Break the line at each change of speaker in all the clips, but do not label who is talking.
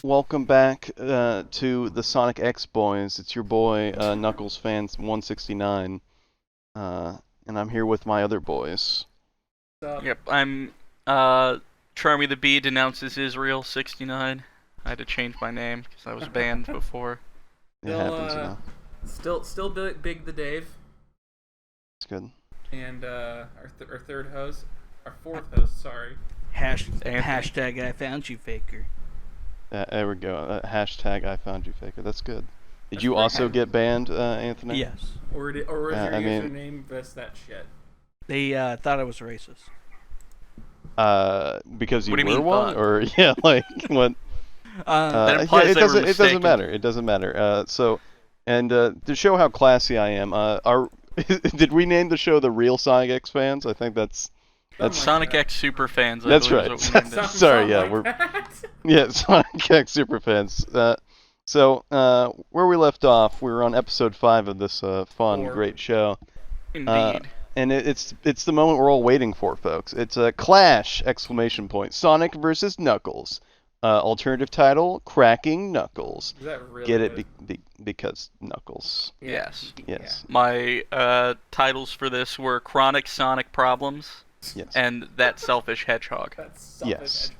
welcome back to the Sonic X Boys. It's your boy Knuckles Fans 169, and I'm here with my other boys.
Yep, I'm Charmy the Bee denounces Israel 69. I had to change my name because I was banned before.
It
Still,
happens,
still big the Dave,
It's good.
and our third host, our fourth host. Sorry.
Hashtag I found you, faker.
There we go. Hashtag I found you, faker. That's good. Did
That's
you
pretty
also
good.
get banned, Anthony?
Yes.
Or is your
I mean-
username just that shit?
They thought I was racist.
Because you
What do you
were
mean,
one,
thought?
or yeah, like what?
That implies
it
they were
doesn't. It doesn't
mistaken.
matter. It doesn't matter. To show how classy I am, did we name the show the Real Sonic X Fans? I think that's
Something like
Sonic
that.
X super fans.
That's
I believe
right.
Is what we named it.
Sorry, yeah,
Something
we're
like that.
yeah Sonic X Super Fans. Where we left off, we were on episode 5 of this fun,
Four.
great show.
Indeed.
And it's the moment we're all waiting for, folks. It's a clash! Exclamation point. Sonic versus Knuckles. Alternative title: Cracking Knuckles.
Is that really
Get it
good?
because Knuckles.
Yeah.
Yes.
Yes.
My titles for this were Chronic Sonic Problems
Yes.
and That Selfish Hedgehog.
That's selfish.
Yes.
Hedgehog.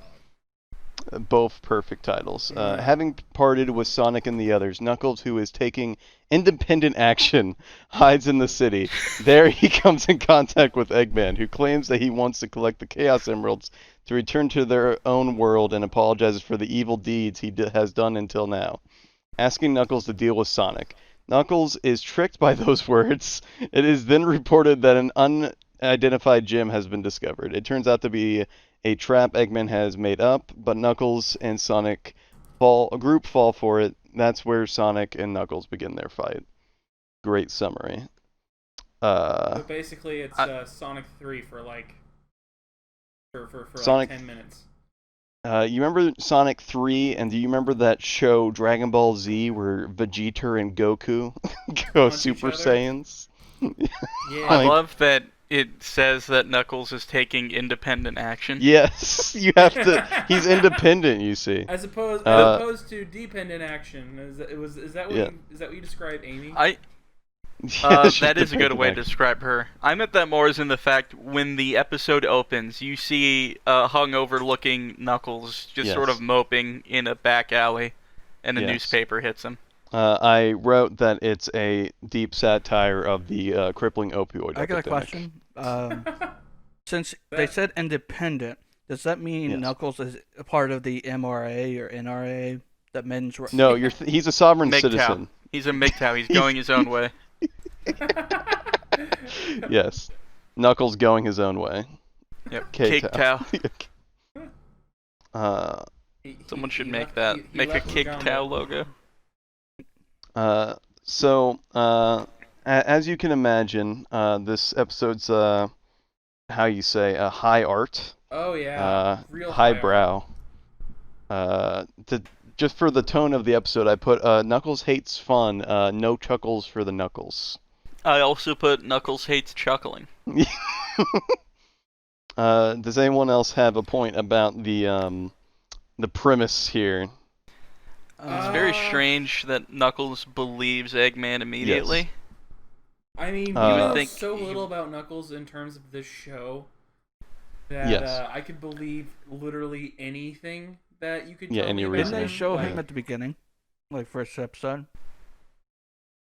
Both perfect titles.
Yeah.
Having parted with Sonic and the others, Knuckles, who is taking independent action, hides in the city. There he comes in contact with Eggman, who claims that he wants to collect the Chaos Emeralds to return to their own world and apologizes for the evil deeds he has done until now, asking Knuckles to deal with Sonic. Knuckles is tricked by those words. It is then reported that an unidentified gem has been discovered. It turns out to be a trap Eggman has made up, but Knuckles and Sonic fall for it. That's where Sonic and Knuckles begin their fight. Great summary.
So basically, it's Sonic 3 for like
Sonic-
10 minutes.
You remember Sonic 3, and do you remember that show Dragon Ball Z where Vegeta and Goku go
Punch each
Super
other?
Saiyans?
Yeah.
I
like-
love that it says that Knuckles is taking independent action.
Yes, you have to. He's independent, you see.
As opposed to dependent action. Is that what
Yeah.
you describe Amy?
She's
That is a good way to
dependent.
describe her. I meant that more as in the fact when the episode opens, you see hungover-looking Knuckles just
Yes.
sort of moping in a back alley, and a
Yes.
newspaper hits him.
I wrote that it's a deep satire of the crippling opioid
I got a
epidemic.
question. Since they said independent, does that mean
Yes.
Knuckles is a part of the MRA or NRA, that men's?
No, he's a sovereign
MGTOW.
citizen.
He's a MGTOW. He's going his own way.
Yes. Knuckles going his own way.
Yep.
K-Tow.
K-Tow. Someone should make that. Make a K-Tow logo.
As you can imagine, this episode's, how you say, high art,
Oh yeah. Real
highbrow. Just for the tone of the episode, I put, Knuckles hates fun, no chuckles for the Knuckles.
I also put Knuckles hates chuckling.
Does anyone else have a point about the premise here?
It's very strange that Knuckles believes Eggman immediately.
I mean, we
would
know
think
so
he-
little about Knuckles in terms of this show that
Yes.
I could believe literally anything that you could
Yeah,
tell
any
me about
reason.
Didn't they show
like,
him at the beginning, like first episode?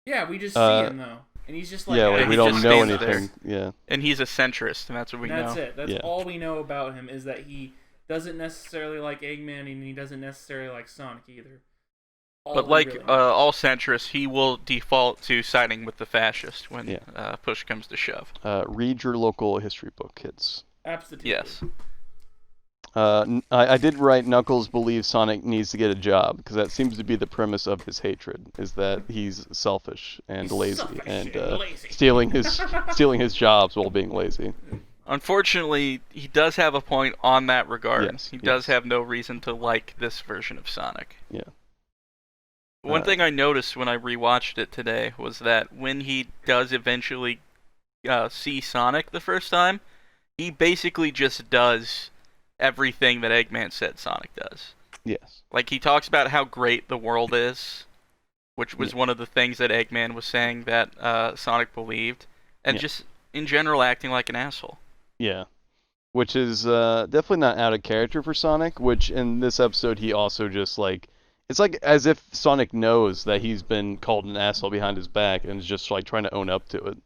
Yeah, we just see him though, and he's just like,
Yeah,
"Ah,
like
and
we
he
don't
just
know
stands there.
anything. Yeah.
And he's a centrist, and that's what we
that's
know.
it. That's
Yeah.
all we know about him is that he doesn't necessarily like Eggman, and he doesn't necessarily like Sonic either. All
But
we
like
really know.
all centrists, he will default to siding with the fascist when
Yeah.
push comes to shove.
Read your local history book, kids.
Absolutely.
Yes.
I did write Knuckles believes Sonic needs to get a job because that seems to be the premise of his hatred, is that he's selfish and
He's
lazy
selfish
and
and lazy.
stealing his jobs while being lazy.
Unfortunately, he does have a point on that regard.
Yes,
He does
yes.
have no reason to like this version of Sonic.
Yeah.
One thing I noticed when I rewatched it today was that when he does eventually see Sonic the first time, he basically just does everything that Eggman said Sonic does.
Yes.
Like, he talks about how great the world is, which was one of the things that Eggman was saying that Sonic believed, and just in general acting like an asshole.
Yeah. Which is definitely not out of character for Sonic, which in this episode he also just like, it's like as if Sonic knows that he's been called an asshole behind his back and is just like trying to own up to it.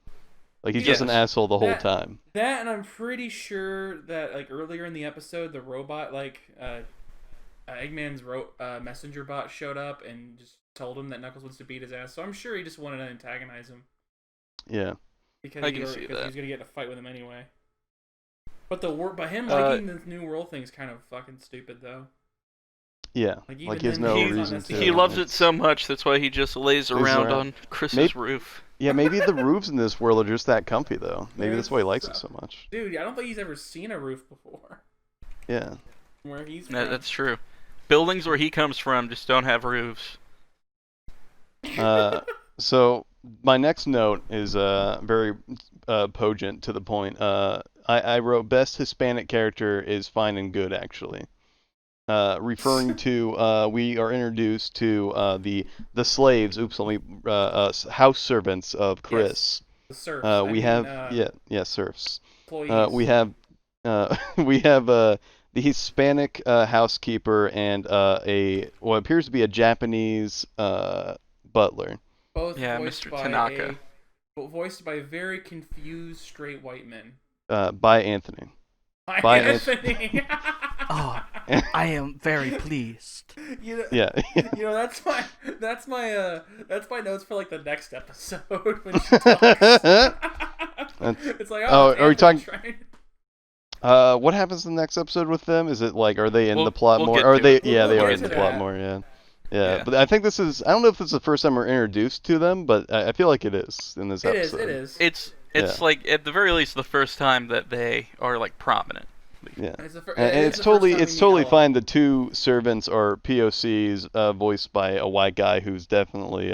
Like he's just an asshole the whole time.
That, and I'm pretty sure that like earlier in the episode, the robot, like Eggman's messenger bot showed up and just told him that Knuckles wants to beat his ass. So I'm sure he just wanted to antagonize him.
Yeah.
Because
I
he
can see that.
he's gonna get in a fight with him anyway. But him liking the new world thing's kind of fucking stupid though.
Yeah. Like he has no reason to.
He loves it so much, that's why he just lays around on Chris's roof.
Yeah, maybe the roofs in this world are just that comfy, though. Maybe that's why he likes it so much.
Dude, I don't think he's ever seen a roof before.
Yeah.
Where he's from.
That's true. Buildings where he comes from just don't have roofs.
So my next note is very pungent to the point. I wrote best Hispanic character is fine and good, actually. Referring to we are introduced to the slaves. Oops, let me house servants of Chris.
Yes, the serfs.
Serfs.
Employees.
We have the Hispanic housekeeper and what appears to be a Japanese butler.
Both
Mr. Tanaka.
Voiced by very confused straight white men.
By Anthony.
By Anthony.
Oh, I am very pleased.
You know,
yeah.
You know, that's my notes for like the next episode when she talks. It's like,
are we talking?
Trying...
What happens in the next episode with them? Is it like, are they in the plot
we'll
more? Are they?
We'll
they are
get
in the
to
plot
that.
more. Yeah. But I think this is. I don't know if it's the first time we're introduced to them, but I feel like it is in this episode.
It is.
It's like at the very least the first time that they are like prominent.
Yeah.
And
it's totally fine. The two servants are POCs, voiced by a white guy who's definitely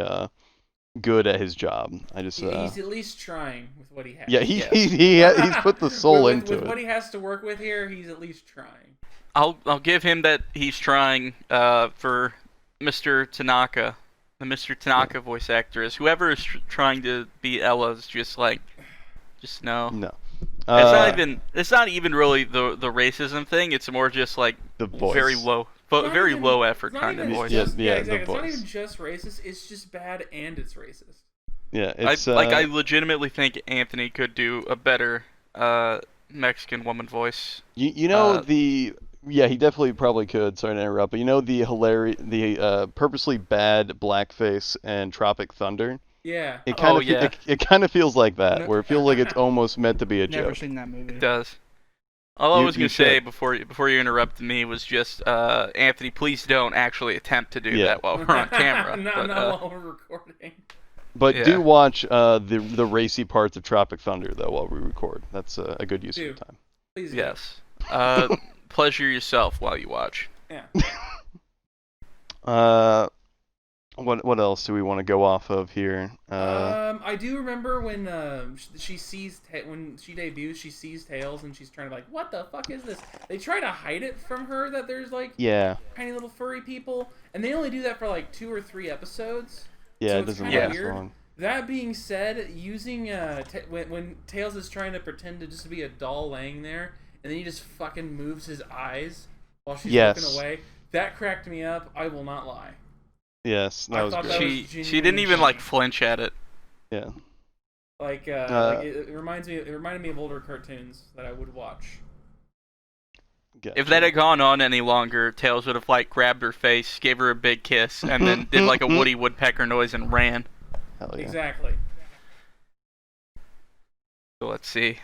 good at his job.
He's at least trying with what he has.
Yeah, he's put the soul into
with
it.
what he has to work with here, he's at least trying.
I'll give him that he's trying for Mr. Tanaka. The Mr. Tanaka voice actor is whoever is trying to be Ella's just no.
No.
It's not even really the racism thing. It's more just like
the voice.
very low effort kind of voice.
Exactly.
The
It's not
voice.
even just racist. It's just bad and it's racist.
Yeah, it's
I legitimately think Anthony could do a better Mexican woman voice.
You know he definitely probably could. Sorry to interrupt, but you know the purposely bad blackface and Tropic Thunder.
Yeah.
It kind of feels like that, where it feels like it's almost meant to be a
Never
joke.
seen that movie.
It does. All I was gonna say before you interrupted me was just Anthony, please don't actually attempt to do that while we're on camera.
Not while we're recording.
But do watch the racy parts of Tropic Thunder though while we record. That's a good use of your time.
Please.
Yes. Pleasure yourself while you watch.
Yeah.
What else do we want to go off of here?
I do remember when she debuts, she sees Tails and she's trying to like, what the fuck is this? They try to hide it from her that there's like tiny little furry people, and they only do that for like 2 or 3 episodes.
Yeah,
so
it doesn't
last
long.
That being said, using when Tails is trying to pretend to just be a doll laying there, and then he just fucking moves his eyes while she's looking away, that cracked me up. I will not lie.
Yes, that was great.
She didn't even like flinch at it.
Yeah.
Like it reminded me of older cartoons that I would watch.
Gotcha.
If that had gone on any longer, Tails would have like grabbed her face, gave her a big kiss, and then did like a Woody Woodpecker noise and ran.
Hell yeah.
Exactly.
So let's see.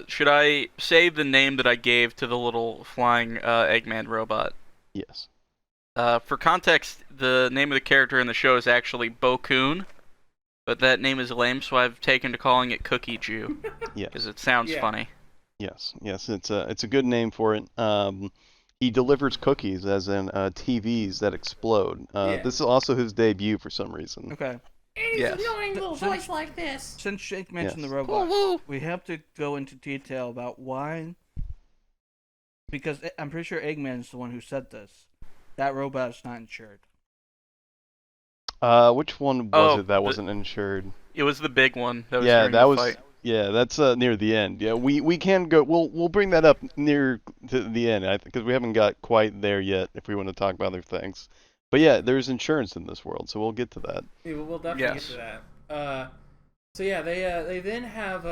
Should I say the name that I gave to the little flying Eggman robot?
Yes.
For context, the name of the character in the show is actually Bo-kun, but that name is lame, so I've taken to calling it Cookie Jew.
Yeah.
Because it sounds funny.
Yes, it's a good name for it. He delivers cookies, as in TVs that explode. This is also his debut for some reason.
Okay.
And he's annoying little voice like this.
Since Jake mentioned the robot, we have to go into detail about why. Because I'm pretty sure Eggman is the one who said this. That robot is not insured.
Which one was
Oh,
it that wasn't insured?
It was the big one that was
Yeah,
during
that
the
was.
fight.
Yeah, that's near the end. Yeah, we can go. We'll bring that up near to the end, because we haven't got quite there yet. If we want to talk about other things, but yeah, there's insurance in this world, so we'll get to that.
Yeah, we'll definitely get to that. So yeah, they then have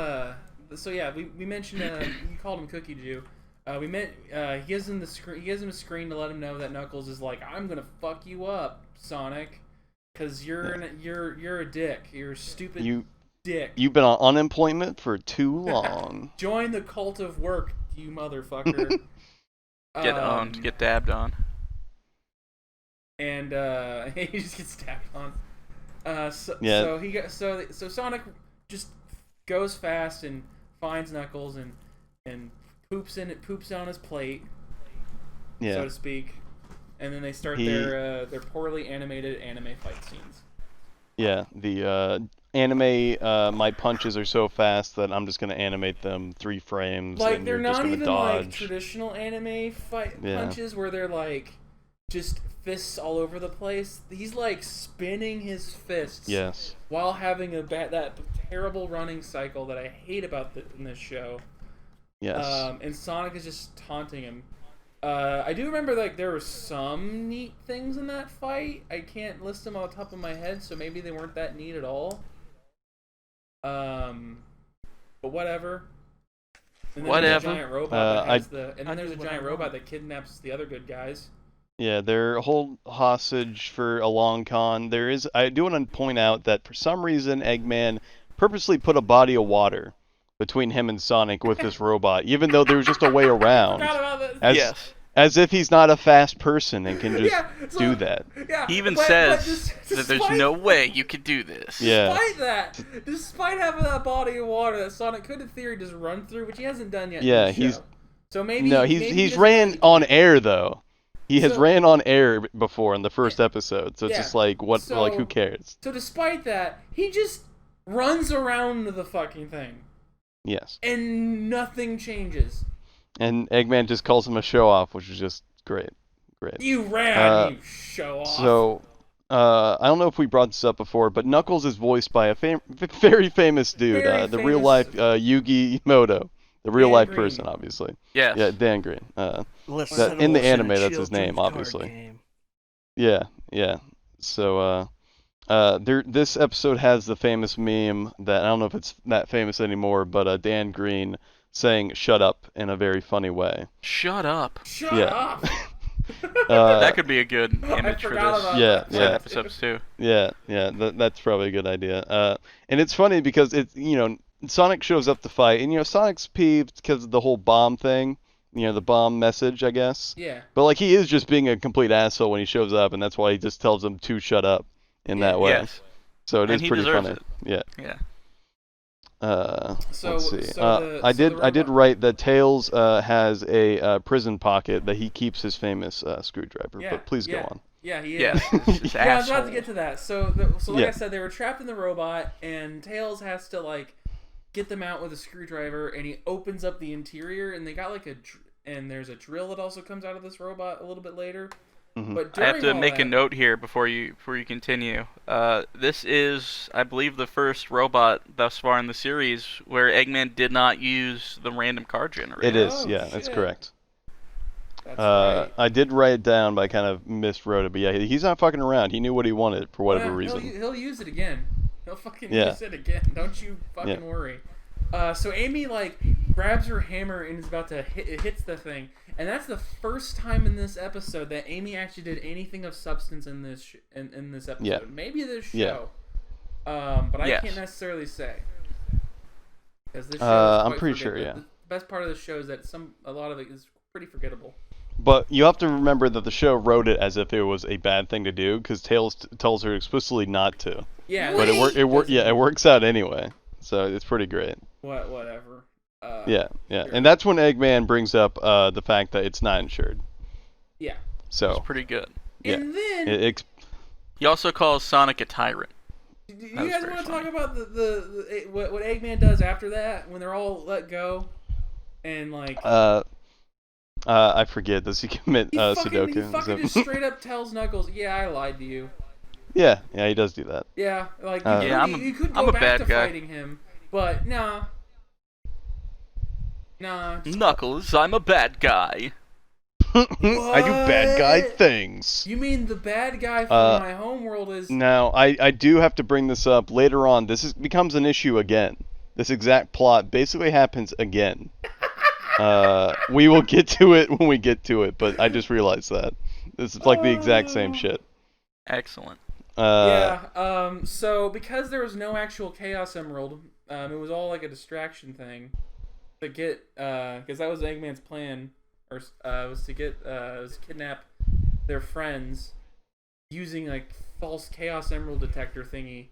so yeah, we mentioned you called him Cookie Jew. We meant he gives him a screen to let him know that Knuckles is like, I'm gonna fuck you up, Sonic, because you're a dick. You're a stupid dick.
You've been on unemployment for too long.
Join the cult of work, you motherfucker.
Get owned. Get dabbed on.
And he just gets stabbed on. So Sonic just goes fast and finds Knuckles and poops on his plate, so to speak, and then they start their poorly animated anime fight scenes.
Yeah, the anime my punches are so fast that I'm just gonna animate them 3 frames.
Like
and
they're
you're just
not
gonna
even
dodge.
like traditional anime punches where they're like just fists all over the place. He's like spinning his fists.
Yes.
While having that terrible running cycle that I hate about in this show.
Yes.
And Sonic is just taunting him. I do remember like there were some neat things in that fight. I can't list them on the top of my head, so maybe they weren't that neat at all. But whatever. And then there's a giant robot there's a giant robot that kidnaps the other good guys.
Yeah, they're hold hostage for a long con. I do want to point out that for some reason Eggman purposely put a body of water between him and Sonic with this robot, even though there's just a way around. As if he's not a fast person and can just do that.
Yeah,
he even says that there's no way you could do this.
Yeah.
Despite having that body of water that Sonic could in theory just run through, which he hasn't done yet.
Yeah,
in the show. So
he's ran on air though. He has ran on air before in the first episode, so it's just like who cares?
So despite that, he just runs around the fucking thing.
Yes.
And nothing changes.
And Eggman just calls him a show off, which is just great.
You ran, you show off.
So, I don't know if we brought this up before, but Knuckles is voiced by a very famous dude, the real life Yugi Moto. The real life person, obviously.
Yes.
Yeah, Dan Green. In the anime, that's his name, obviously. Yeah. So, this episode has the famous meme that I don't know if it's that famous anymore, but Dan Green saying "shut up" in a very funny way.
Shut up.
Shut up.
That could be a good image for this. Episodes too.
Yeah. That's probably a good idea. And it's funny because Sonic shows up to fight, and Sonic's peeved because of the whole bomb thing, the bomb message, I guess.
Yeah.
But like he is just being a complete asshole when he shows up, and that's why he just tells him to shut up in that way.
Yes.
So it is pretty funny.
Yeah.
Let's see. I did write that Tails has a prison pocket that he keeps his famous screwdriver. But please go on.
Yeah, he is. I was about to get to that. So I said, they were trapped in the robot, and Tails has to like get them out with a screwdriver, and he opens up the interior, and they got like and there's a drill that also comes out of this robot a little bit later.
Mm-hmm.
But
I have to make a note here before you continue. This is, I believe, the first robot thus far in the series where Eggman did not use the random card generator.
It is, that's correct.
That's right.
I did write it down, but I kind of miswrote it. But yeah, he's not fucking around. He knew what he wanted for whatever reason.
He'll use it again. He'll fucking use it again. Don't you fucking worry. So Amy like grabs her hammer and is about to hits the thing, and that's the first time in this episode that Amy actually did anything of substance in this in this episode.
Yeah.
Maybe this show, but I can't necessarily say because this show
I'm pretty sure. Yeah.
The best part of the show is that a lot of it is pretty forgettable.
But you have to remember that the show wrote it as if it was a bad thing to do, because Tails tells her explicitly not to.
Yeah.
But it works out anyway. So it's pretty great.
Whatever.
Yeah. And that's when Eggman brings up the fact that it's not insured.
Yeah.
So
it's pretty good.
Yeah.
And then
he also calls Sonic a tyrant.
Do you guys want to talk about what Eggman does after that when they're all let go, and like
I forget. Does he commit
He
Sudoku?
he fucking just straight up tells Knuckles, "Yeah, I lied to you."
Yeah, he does do that.
Yeah, like
Yeah,
you could
I'm
go
a
back
bad
to
guy.
fighting him, but nah.
Knuckles, I'm a bad guy.
I do bad guy
What?
things.
You mean the bad guy from my homeworld is?
Now, I do have to bring this up later on. Becomes an issue again. This exact plot basically happens again. We will get to it when we get to it, but I just realized that. This is like the exact same shit.
Excellent.
So because there was no actual Chaos Emerald, it was all like a distraction thing to get, because that was Eggman's plan, or was to kidnap their friends using like false Chaos Emerald detector thingy,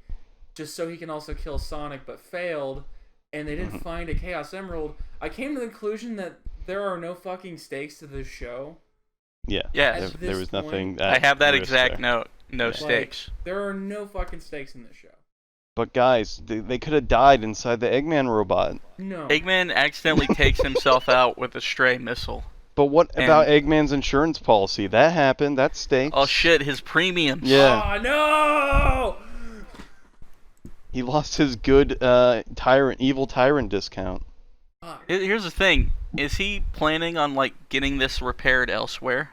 just so he can also kill Sonic, but failed, and they didn't find a Chaos Emerald. I came to the conclusion that there are no fucking stakes to this show.
Yeah.
Yes.
There was nothing.
I have that exact
there.
note. No stakes.
There are no fucking stakes in this show.
But guys, they could have died inside the Eggman robot.
No.
Eggman accidentally takes himself out with a stray missile.
But what about Eggman's insurance policy? That happened. That's stakes.
Oh shit, his premiums.
Yeah.
Oh no!
He lost his good evil tyrant discount.
Here's the thing: is he planning on like getting this repaired elsewhere?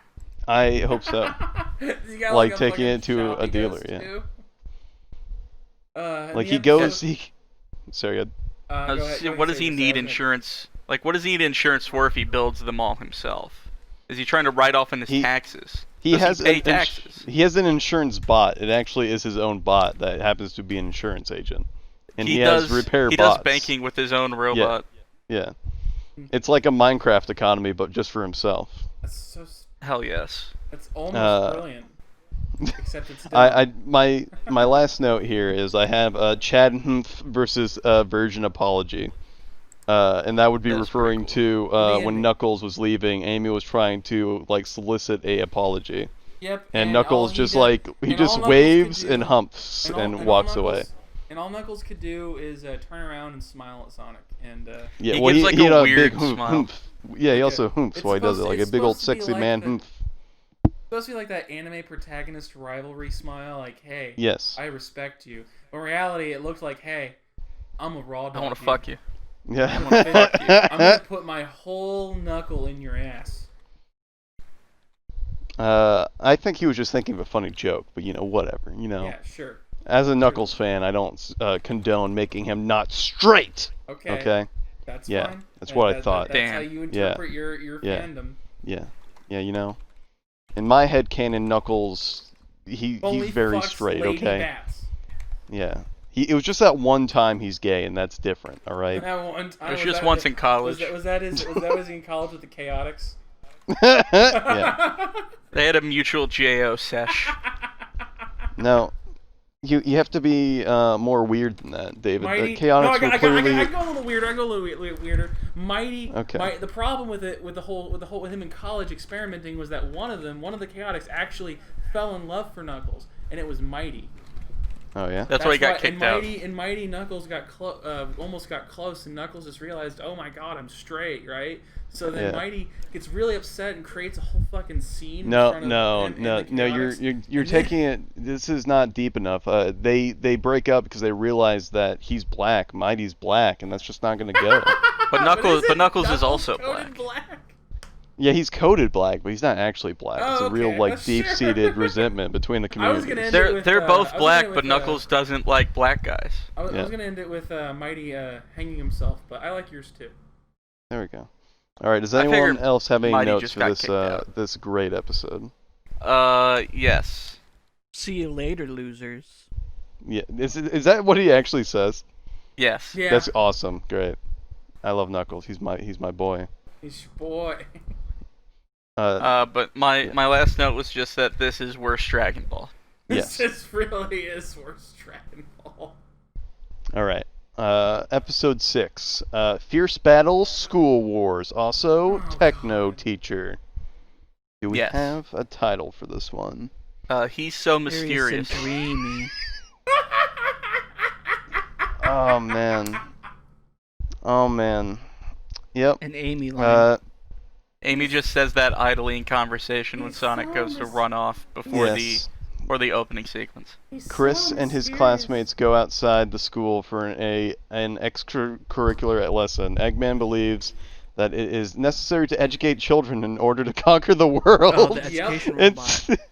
I hope so.
You got,
Like
a
taking it
fucking
to
shop
a
he
dealer,
goes
yeah.
to.
Like he goes, Sorry,
Go ahead,
what does he
say
need
this.
insurance? Like, what does he need insurance for if he builds the mall himself? Is he trying to write off in his taxes? Does he pay taxes?
He has an insurance bot. It actually is his own bot that happens to be an insurance agent, and he has repair
He
bots.
does banking with his own robot.
Yeah. It's like a Minecraft economy, but just for himself.
That's so.
Hell yes.
That's almost brilliant. Except it's dumb.
My last note here is I have Chad Humph versus Virgin Apology, and that would be referring to when Knuckles was leaving. Amy was trying to like solicit a apology.
Yep.
And Knuckles just waves and humps and walks away.
And all Knuckles could do is turn around and smile at Sonic, and
yeah,
he
well,
gives like
he had
a
a
weird
big
smile.
humph. Yeah, he also humps while he does it, like a big old sexy man humph.
It's supposed to be like that anime protagonist rivalry smile, like, hey,
yes,
I respect you. But in reality, it looked like, hey, I'm a raw dog.
I want to fuck you.
Yeah.
I'm gonna fuck you. I'm gonna put my whole knuckle in your ass.
I think he was just thinking of a funny joke, but whatever.
Yeah, sure.
As a Knuckles fan, I don't condone making him not straight.
Okay.
Okay.
That's
yeah,
fine.
that's what I thought.
That's how you interpret your fandom.
Yeah. In my head canon, Knuckles, he's very straight. Okay.
Bats.
Yeah. It was just that one time he's gay, and that's different. All right.
That one time,
it was just once in college.
Was that in college with the Chaotix?
Yeah.
They had a mutual JO sesh.
No. You have to be more weird than that, David.
Mighty,
the Chaotix were clearly.
I go a little weirder. Mighty.
Okay.
The problem with him in college experimenting was that one of the Chaotix actually fell in love for Knuckles, and it was Mighty.
Oh yeah.
That's why he got kicked out.
And Mighty Knuckles almost got close, and Knuckles just realized, oh my god, I'm straight, right? So then Mighty gets really upset and creates a whole fucking scene.
No, you're taking it. This is not deep enough. They break up because they realize that he's black. Mighty's black, and that's just not gonna go.
But Knuckles is also black.
Yeah, he's coded black, but he's not actually black. It's a real deep-seated resentment between the communities.
They're both black, but Knuckles doesn't like black guys.
I was gonna end it with Mighty hanging himself, but I like yours too.
There we go. All right. Does anyone else have any notes for this great episode?
Yes.
See you later, losers.
Yeah. Is that what he actually says?
Yes.
Yeah.
That's awesome. Great. I love Knuckles. He's my boy.
He's your boy.
But my last note was just that this is worse Dragon Ball.
Yes.
This really is worse Dragon Ball.
All right. Episode 6. Fierce Battle, School Wars. Also, Techno Teacher. Do we have a title for this one?
He's so mysterious.
And dreamy.
Oh man. Yep.
An Amy line.
Amy just says that idly in conversation when
He's
Sonic
so
goes to run off before
Yes.
the opening sequence.
He's
Chris
so
and his
mysterious.
classmates go outside the school for an extracurricular lesson. Eggman believes that it is necessary to educate children in order to conquer the world.
Oh, the
Yep.
education
It's-
robot.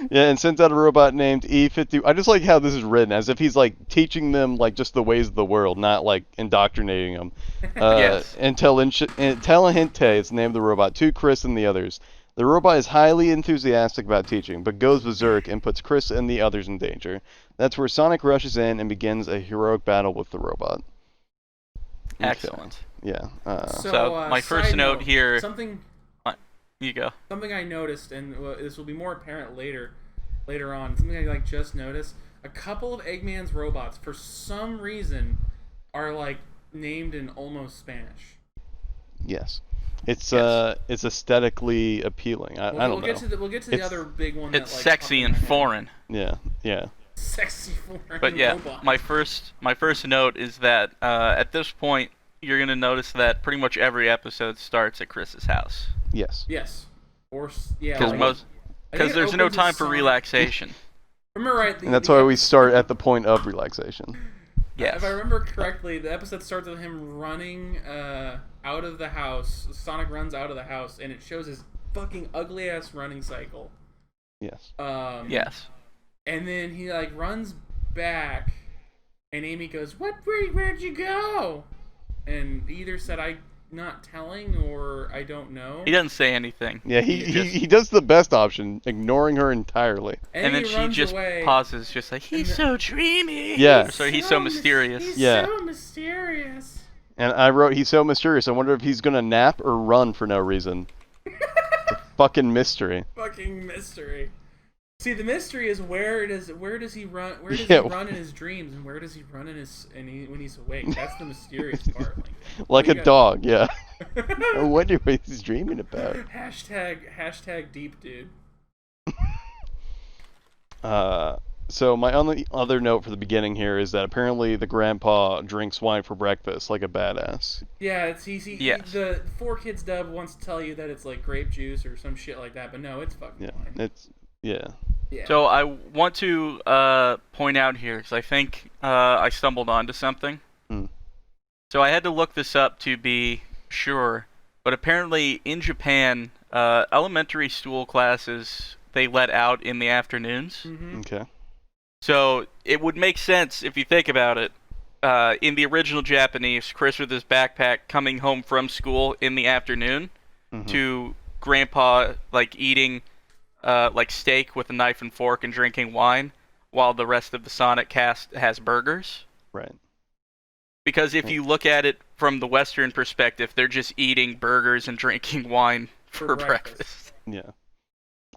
Yeah, and sends out a robot named E50. I just like how this is written, as if he's like teaching them like just the ways of the world, not like indoctrinating them.
Yes.
Intelligente is the name of the robot, to Chris and the others. The robot is highly enthusiastic about teaching, but goes berserk and puts Chris and the others in danger. That's where Sonic rushes in and begins a heroic battle with the robot. Okay.
Excellent.
Yeah.
So, my first
side
note here-
Something
You go.
I noticed, and this will be more apparent later on. Something I like just noticed: a couple of Eggman's robots, for some reason, are like named in almost Spanish.
Yes. It's
Yes.
it's aesthetically appealing. I don't know.
We'll get to the
It's-
other big one.
It's
that, like,
sexy
popped in
and
my head.
foreign.
Yeah.
Sexy foreign
But yeah,
robot.
my first note is that at this point you're gonna notice that pretty much every episode starts at Chris's house
Yes.
Yes. Yeah.
because
like, I think it
there's no
opens
time
with
for
Sonic.
relaxation.
Remember right?
And that's why we start at the point of relaxation.
Yes.
If I remember correctly, the episode starts with him running out of the house. Sonic runs out of the house, and it shows his fucking ugly ass running cycle.
Yes.
Yes.
And then he like runs back, and Amy goes, Where'd you go?" And he either said, "I'm not telling," or "I don't know."
He doesn't say anything.
Yeah,
He just-
he does the best option, ignoring her entirely.
And then
he
she
runs
just
away.
pauses, just like, he's so dreamy.
Yeah.
Or so he's so mysterious.
He's
Yeah.
so mysterious.
And I wrote, he's so mysterious. I wonder if he's gonna nap or run for no reason. It's a fucking mystery.
Fucking mystery. See, the mystery is where does he run? Where does
Yeah.
he run in his dreams, and where does he run when he's awake? That's the mysterious part.
Like
We
a
got-
dog, yeah. I wonder what he's dreaming about.
hashtag deep dude.
So my only other note for the beginning here is that apparently the grandpa drinks wine for breakfast like a badass.
Yeah, it's
Yes.
the 4Kids dub wants to tell you that it's like grape juice or some shit like that, but no, it's fucking
Yeah,
wine.
it's yeah.
Yeah.
So I want to point out here, because I think I stumbled onto something.
Hmm.
So I had to look this up to be sure, but apparently in Japan, elementary school classes they let out in the afternoons.
Mhm.
Okay.
So it would make sense if you think about it. In the original Japanese, Chris with his backpack coming home from school in the afternoon
Mhm.
to Grandpa like eating like steak with a knife and fork and drinking wine, while the rest of the Sonic cast has burgers.
Right.
Because if you look at it from the Western perspective, they're just eating burgers and drinking wine for breakfast.
Yeah.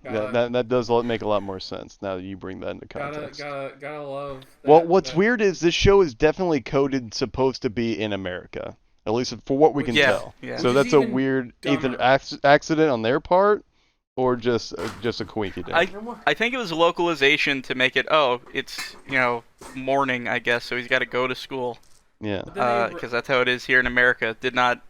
Gotta-
That does make a lot more sense now that you bring that into
Gotta
context.
gotta love.
Well,
that-
what's
that-
weird is this show is definitely coded supposed to be in America, at least for what we can
Yeah,
tell.
yeah.
So
Which
that's
is
a
even
weird either
dumber.
accident on their part, or just a quinky dink.
I think it was a localization to make it, it's, morning, I guess, so he's got to go to school.
Yeah.
Then they-
Because that's how it is here in America. Did not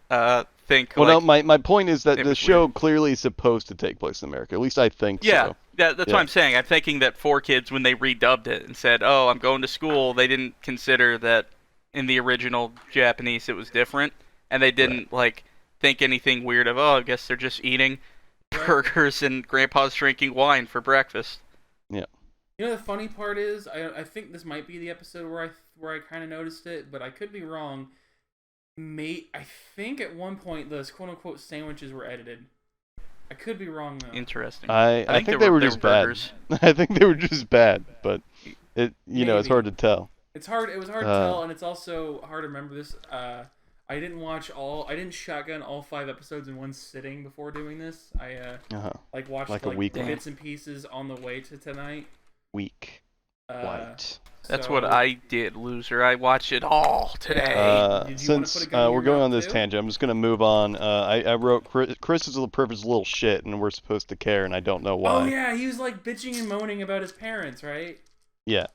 think,
Well,
like...
no, my point is that
it
the
was
show
weird.
clearly is supposed to take place in America. At least I think
Yeah,
so.
that's
Yeah.
what I'm saying. I'm thinking that 4Kids, when they redubbed it and said, "Oh, I'm going to school," they didn't consider that in the original Japanese it was different, and they didn't think anything weird of, "Oh, I guess they're just eating burgers and Grandpa's drinking wine for breakfast."
You know, the funny part is, I think this might be the episode where I kind of noticed it, but I could be wrong. I think at one point those quote unquote sandwiches were edited. I could be wrong though.
Interesting.
I think they were just bad.
burgers.
I think they were just bad, but it's
Maybe.
hard to tell.
It was hard to tell, and it's also hard to remember this. I didn't shotgun all 5 episodes in one sitting before doing this. I watched
Like a week
bits and pieces on the way to tonight.
Weak. White.
That's
so-
what I did, loser. I watched it all today.
Did you wanna put
Since
a gun in
we're
your
going
mouth
on this
too?
tangent, I'm just gonna move on. I wrote Chris is a perfect little shit, and we're supposed to care, and I don't know why.
Oh yeah, he was like bitching and moaning about his parents, right?
Yeah.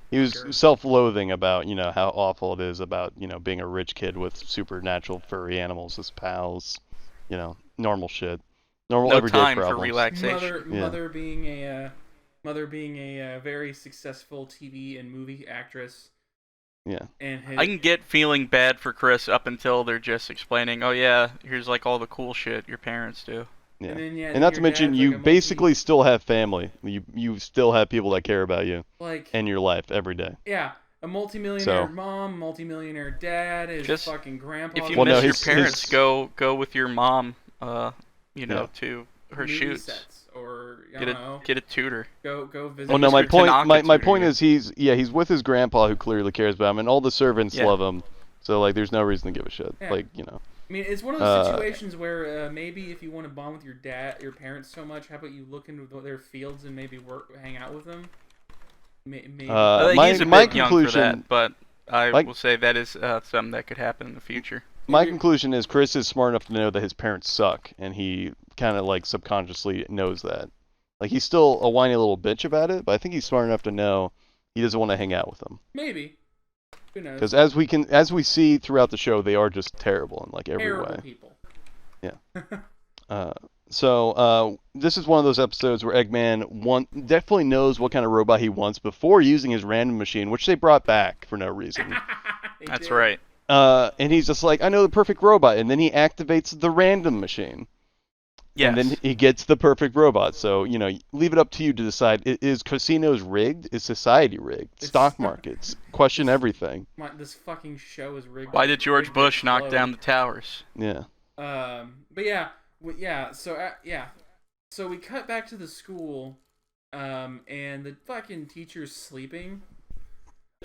He was
Sure.
self-loathing about how awful it is about being a rich kid with supernatural furry animals as pals. normal shit, normal
No
everyday
time for
problems.
relaxation.
Mother being a very successful TV and movie actress.
Yeah.
And
I can get feeling bad for Chris up until they're just explaining, oh yeah, here's like all the cool shit your parents do.
Yeah.
And, then,
and not to
your
mention,
dad's
you
like a
basically still have family. You still have people that care about you
like
and your life every day.
Yeah, a multimillionaire mom, multimillionaire dad, his
Just,
fucking grandpa.
If you
Well, no,
miss your parents,
his-
go with your mom, you know,
Yeah.
to her
movie
shoots.
sets, or I don't know.
Get a tutor.
Go visit.
Well, no, my
Mr.
point
Tanaka
my
tutor
point
you.
is he's with his grandpa who clearly cares about him, and all the servants
Yeah.
love him. So like, there's no reason to give a shit.
Yeah.
Like, you know.
I mean, it's one of those situations where maybe if you want to bond with your parents so much, how about you look into their fields and maybe hang out with them? Maybe.
He's a
my
bit young for
conclusion-
that, but I
Like-
will say that is something that could happen in the future.
My conclusion is Chris is smart enough to know that his parents suck, and he kind of like subconsciously knows that. Like, he's still a whiny little bitch about it, but I think he's smart enough to know he doesn't want to hang out with them.
Maybe. Who knows?
Because as we see throughout the show, they are just terrible in like every
Terrible
way.
people.
So this is one of those episodes where Eggman definitely knows what kind of robot he wants before using his random machine, which they brought back for no reason.
That's right.
And he's just like, I know the perfect robot, and then he activates the random machine.
Yes.
And then he gets the perfect robot. So, you know, leave it up to you to decide. Is casinos rigged? Is society rigged? Stock markets? Question everything.
This fucking show is rigged.
Why did George
rigged
Bush
to
knock
explode.
down the towers?
Yeah.
But yeah. So we cut back to the school, and the fucking teacher's sleeping.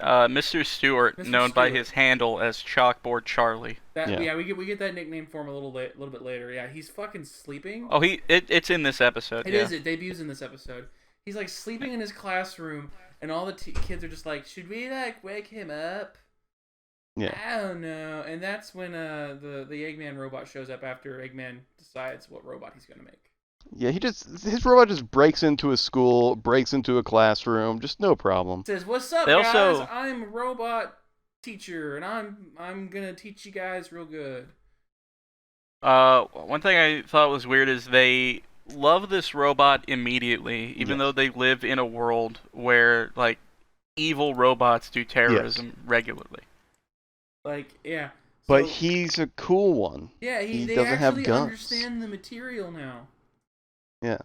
Mr. Stewart,
Mr.
known by
Stewart.
his handle as Chalkboard Charlie.
Yeah.
We get that nickname for him a little bit later. Yeah, he's fucking sleeping.
Oh, it's in this episode.
It
yeah.
is. It debuts in this episode. He's like sleeping in his classroom, and all the kids are just like, "Should we like wake him up?"
Yeah.
I don't know. And that's when the Eggman robot shows up after Eggman decides what robot he's gonna make.
Yeah, his robot just breaks into a school, breaks into a classroom, just no problem.
Says, "What's up,
They
guys?
also-
I'm a robot teacher, and I'm gonna teach you guys real good."
One thing I thought was weird is they love this robot immediately, even though they live in a world where like evil robots do terrorism regularly.
Like, yeah.
But
So-
he's a cool one.
yeah,
he
they
doesn't have
actually
guns.
understand the material now.
Yeah.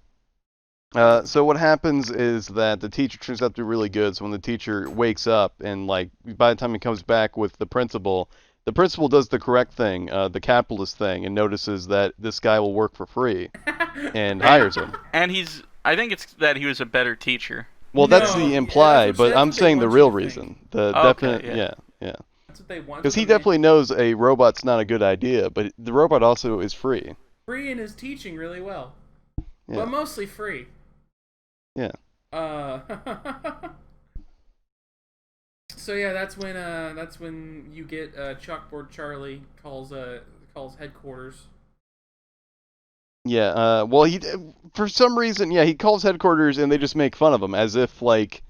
So what happens is that the teacher turns out to be really good. So when the teacher wakes up and like by the time he comes back with the principal does the correct thing, the capitalist thing, and notices that this guy will work for free and hires him.
And I think it's that he was a better teacher.
Well, that's
No,
the
yeah,
implied,
that's
but
what
I'm
they
saying the
want
real
you to
reason.
think.
The
Okay,
definite,
yeah.
yeah.
That's what they want.
Because he definitely knows a robot's not a good idea, but the robot also is free.
free and is teaching really well,
Yeah.
but mostly free.
Yeah.
So yeah, that's when you get Chalkboard Charlie calls headquarters.
Yeah, well, for some reason, he calls headquarters and they just make fun of him as if, like,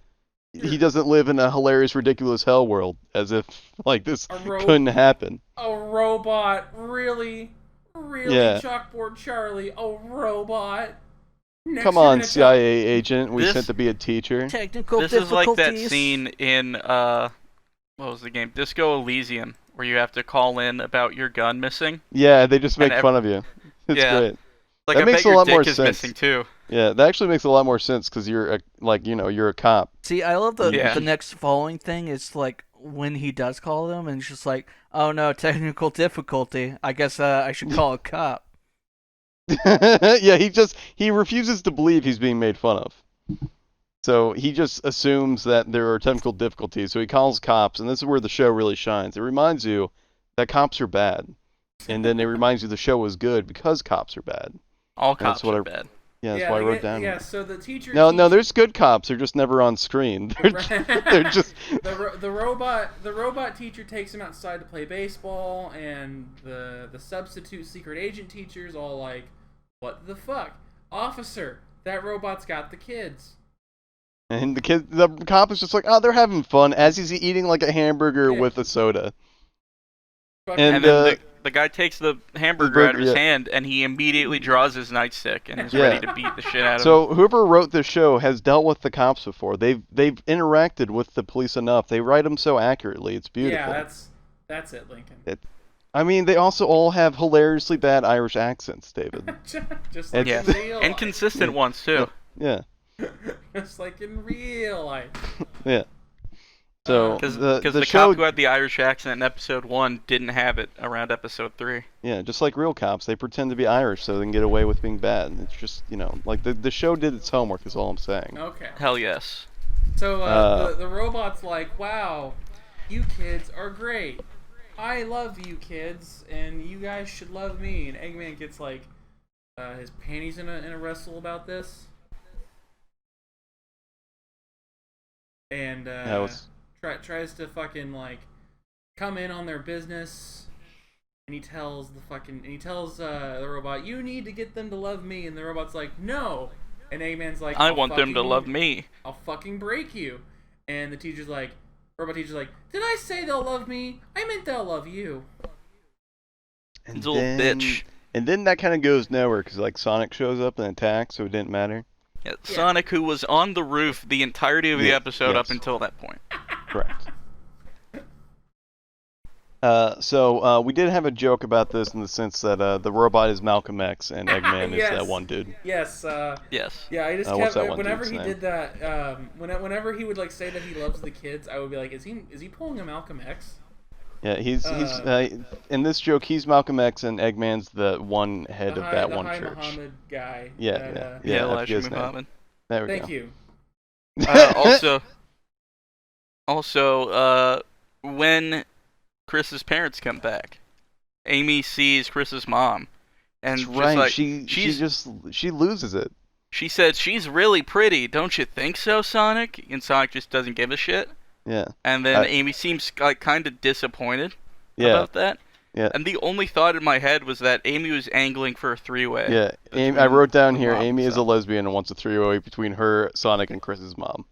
he doesn't live in a hilarious, ridiculous hell world, as if, like, this couldn't happen.
A robot, really,
Yeah.
Chalkboard Charlie, a robot. Next
Come
you're
on,
gonna tell-
CIA agent, we
This-
sent to be a teacher.
Technical
This is like
difficulties.
that scene in what was the game? Disco Elysium, where you have to call in about your gun missing.
Yeah, they just make
And
fun of you. It's
Yeah.
great.
Like
That
I
makes
bet
a
your
lot
dick
more
is
sense.
missing too.
Yeah, that actually makes a lot more sense because you're a cop.
See, I love the
Yeah.
the next following thing. It's like when he does call them, and it's just like, oh no, technical difficulty. I guess I should call a cop.
Yeah, he refuses to believe he's being made fun of. So he just assumes that there are technical difficulties. So he calls cops, and this is where the show really shines. It reminds you that cops are bad, and then it reminds you the show was good because cops are bad.
All
That's
cops
what
are
I-
bad.
Yeah, that's why I wrote down.
Yeah, so the teacher.
No,
teaches-
there's good cops. They're just never on screen. They're just.
the robot teacher takes him outside to play baseball, and the substitute secret agent teacher's all like, "What the fuck, officer? That robot's got the kids."
And the cop is just like, oh, they're having fun as he's eating like a hamburger
Yeah.
with a soda.
And then the guy takes the hamburger out of his
yeah.
hand, and he immediately draws his nightstick and is ready to beat the shit out of him.
So whoever wrote this show has dealt with the cops before. They've interacted with the police enough. They write them so accurately. It's beautiful.
Yeah, that's it, Lincoln.
I mean, they also all have hilariously bad Irish accents, David.
Just like in real
and
life.
consistent ones too.
Yeah.
Just like in real life.
Yeah. So
Because
the
the
show,
cop who had the Irish accent in episode 1 didn't have it around episode 3.
yeah, just like real cops, they pretend to be Irish so they can get away with being bad. It's just, like the show did its homework is all I'm saying.
Okay.
Hell yes.
So the robot's like, wow, you kids are great. I love you kids, and you guys should love me. And Eggman gets like his panties in a wrestle about this. And tries to fucking like come in on their business, and he tells the robot, "You need to get them to love me." And the robot's like, "No," and Eggman's like,
I want them to love me.
I'll fucking break you. And the robot teacher's like, "Did I say they'll love me? I meant they'll love you."
And
He's a little bitch.
And then that kind of goes nowhere because like Sonic shows up and attacks, so it didn't matter.
Yeah, Sonic, who was on the roof the entirety of the episode
yes.
up until that point.
Correct. So we did have a joke about this in the sense that the robot is Malcolm X and Eggman
Yes.
is that one dude.
Yes.
Yes.
Yeah, I just
what's
kept
that one
whenever
dude's
he
name?
did that. Whenever he would like say that he loves the kids, I would be like, is he pulling a Malcolm X?
Yeah, he's in this joke he's Malcolm X and Eggman's the one head of that one
the
church.
Muhammad guy.
Yeah,
Yeah,
I forget his
Elijah
name.
Muhammad.
There we
Thank
go.
you.
Also, when Chris's parents come back, Amy sees Chris's mom, and
That's
just
right.
like
She loses it.
she said, "She's really pretty, don't you think so, Sonic?" And Sonic just doesn't give a shit.
Yeah.
And then Amy seems like kind of disappointed
Yeah.
about that.
Yeah.
And the only thought in my head was that Amy was angling for a three-way.
Yeah. I wrote down here
mom
Amy
and
is a
son.
lesbian and wants a three-way between her, Sonic, and Chris's mom.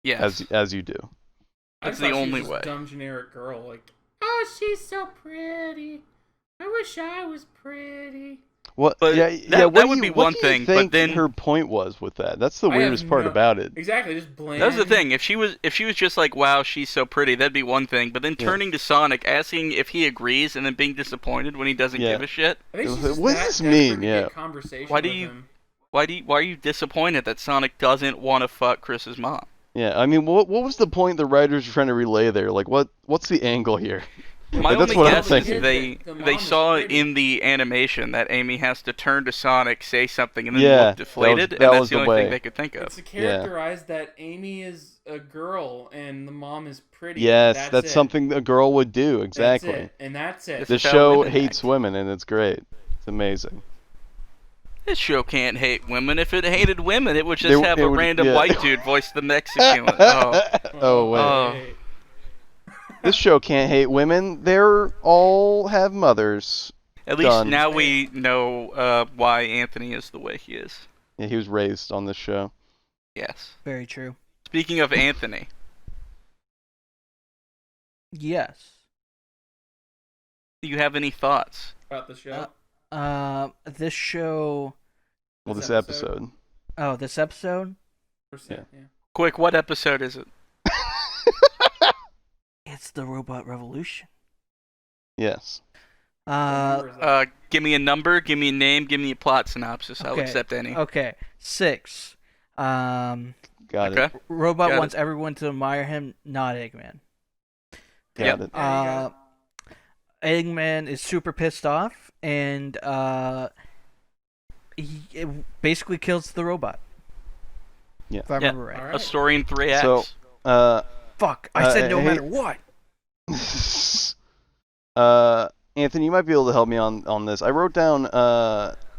Yes.
As you do.
That's
I
the
thought she
only
was
way.
a dumb generic girl. Like, oh, she's so pretty. I wish I was pretty.
What?
But
yeah,
that
what
would
do you,
be
what
one
do you
thing, but
think
then-
her point was with that. That's the
I have
weirdest part
no-
about it.
Exactly, just bland.
That was the thing. If she was just like, "Wow, she's so pretty," that'd be one thing. But then turning to Sonic, asking if he agrees, and then being disappointed when he doesn't give a shit.
I think she's just
What does
that
this
desperate
mean?
to
Yeah.
get conversation
Why do
with
you-
him.
Why are you disappointed that Sonic doesn't want to fuck Chris's mom?
Yeah, I mean, what was the point the writers were trying to relay there? Like, what's the angle here?
My
That's
only
what I'm
guess is
thinking.
The mom
they
is
saw
pretty.
in the animation that Amy has to turn to Sonic, say something, and then
Yeah,
look deflated,
that
and
was
that's the
the
only
way.
thing they could think of.
It's characterized that Amy is a girl and the mom is pretty.
Yes, that's
it.
something a girl would do. Exactly.
That's it. And that's it.
The
This is how
show
women
hates
act.
women, and it's great. It's amazing.
This show can't hate women. If it hated women, it would just
They-
have
it
a
would-
random
yeah.
white dude voice the Mexican. Oh.
Oh wait.
Oh.
Hey.
This show can't hate women. They're all have mothers.
At least
Done.
now we know why Anthony is the way he is.
Yeah, he was raised on this show.
Yes.
Very true.
Speaking of Anthony,
Yes.
do you have any thoughts?
About the show.
This show.
Well,
This
this episode.
Oh, this episode.
Yeah.
Quick, what episode is it?
It's the Robot Revolution.
Yes.
Give me a number, give me a name, give me a plot synopsis. I'll
Okay.
accept any.
Okay, 6.
Got
Okay.
it.
Robot
Got
wants everyone to admire him, not Eggman.
Got
Yep.
it.
Eggman is super pissed off, and he basically kills the robot.
Yeah.
If I remember right.
All
A
right.
story in 3 acts.
So,
Fuck! I said no
hey-
matter what.
Anthony, you might be able to help me on this. I wrote down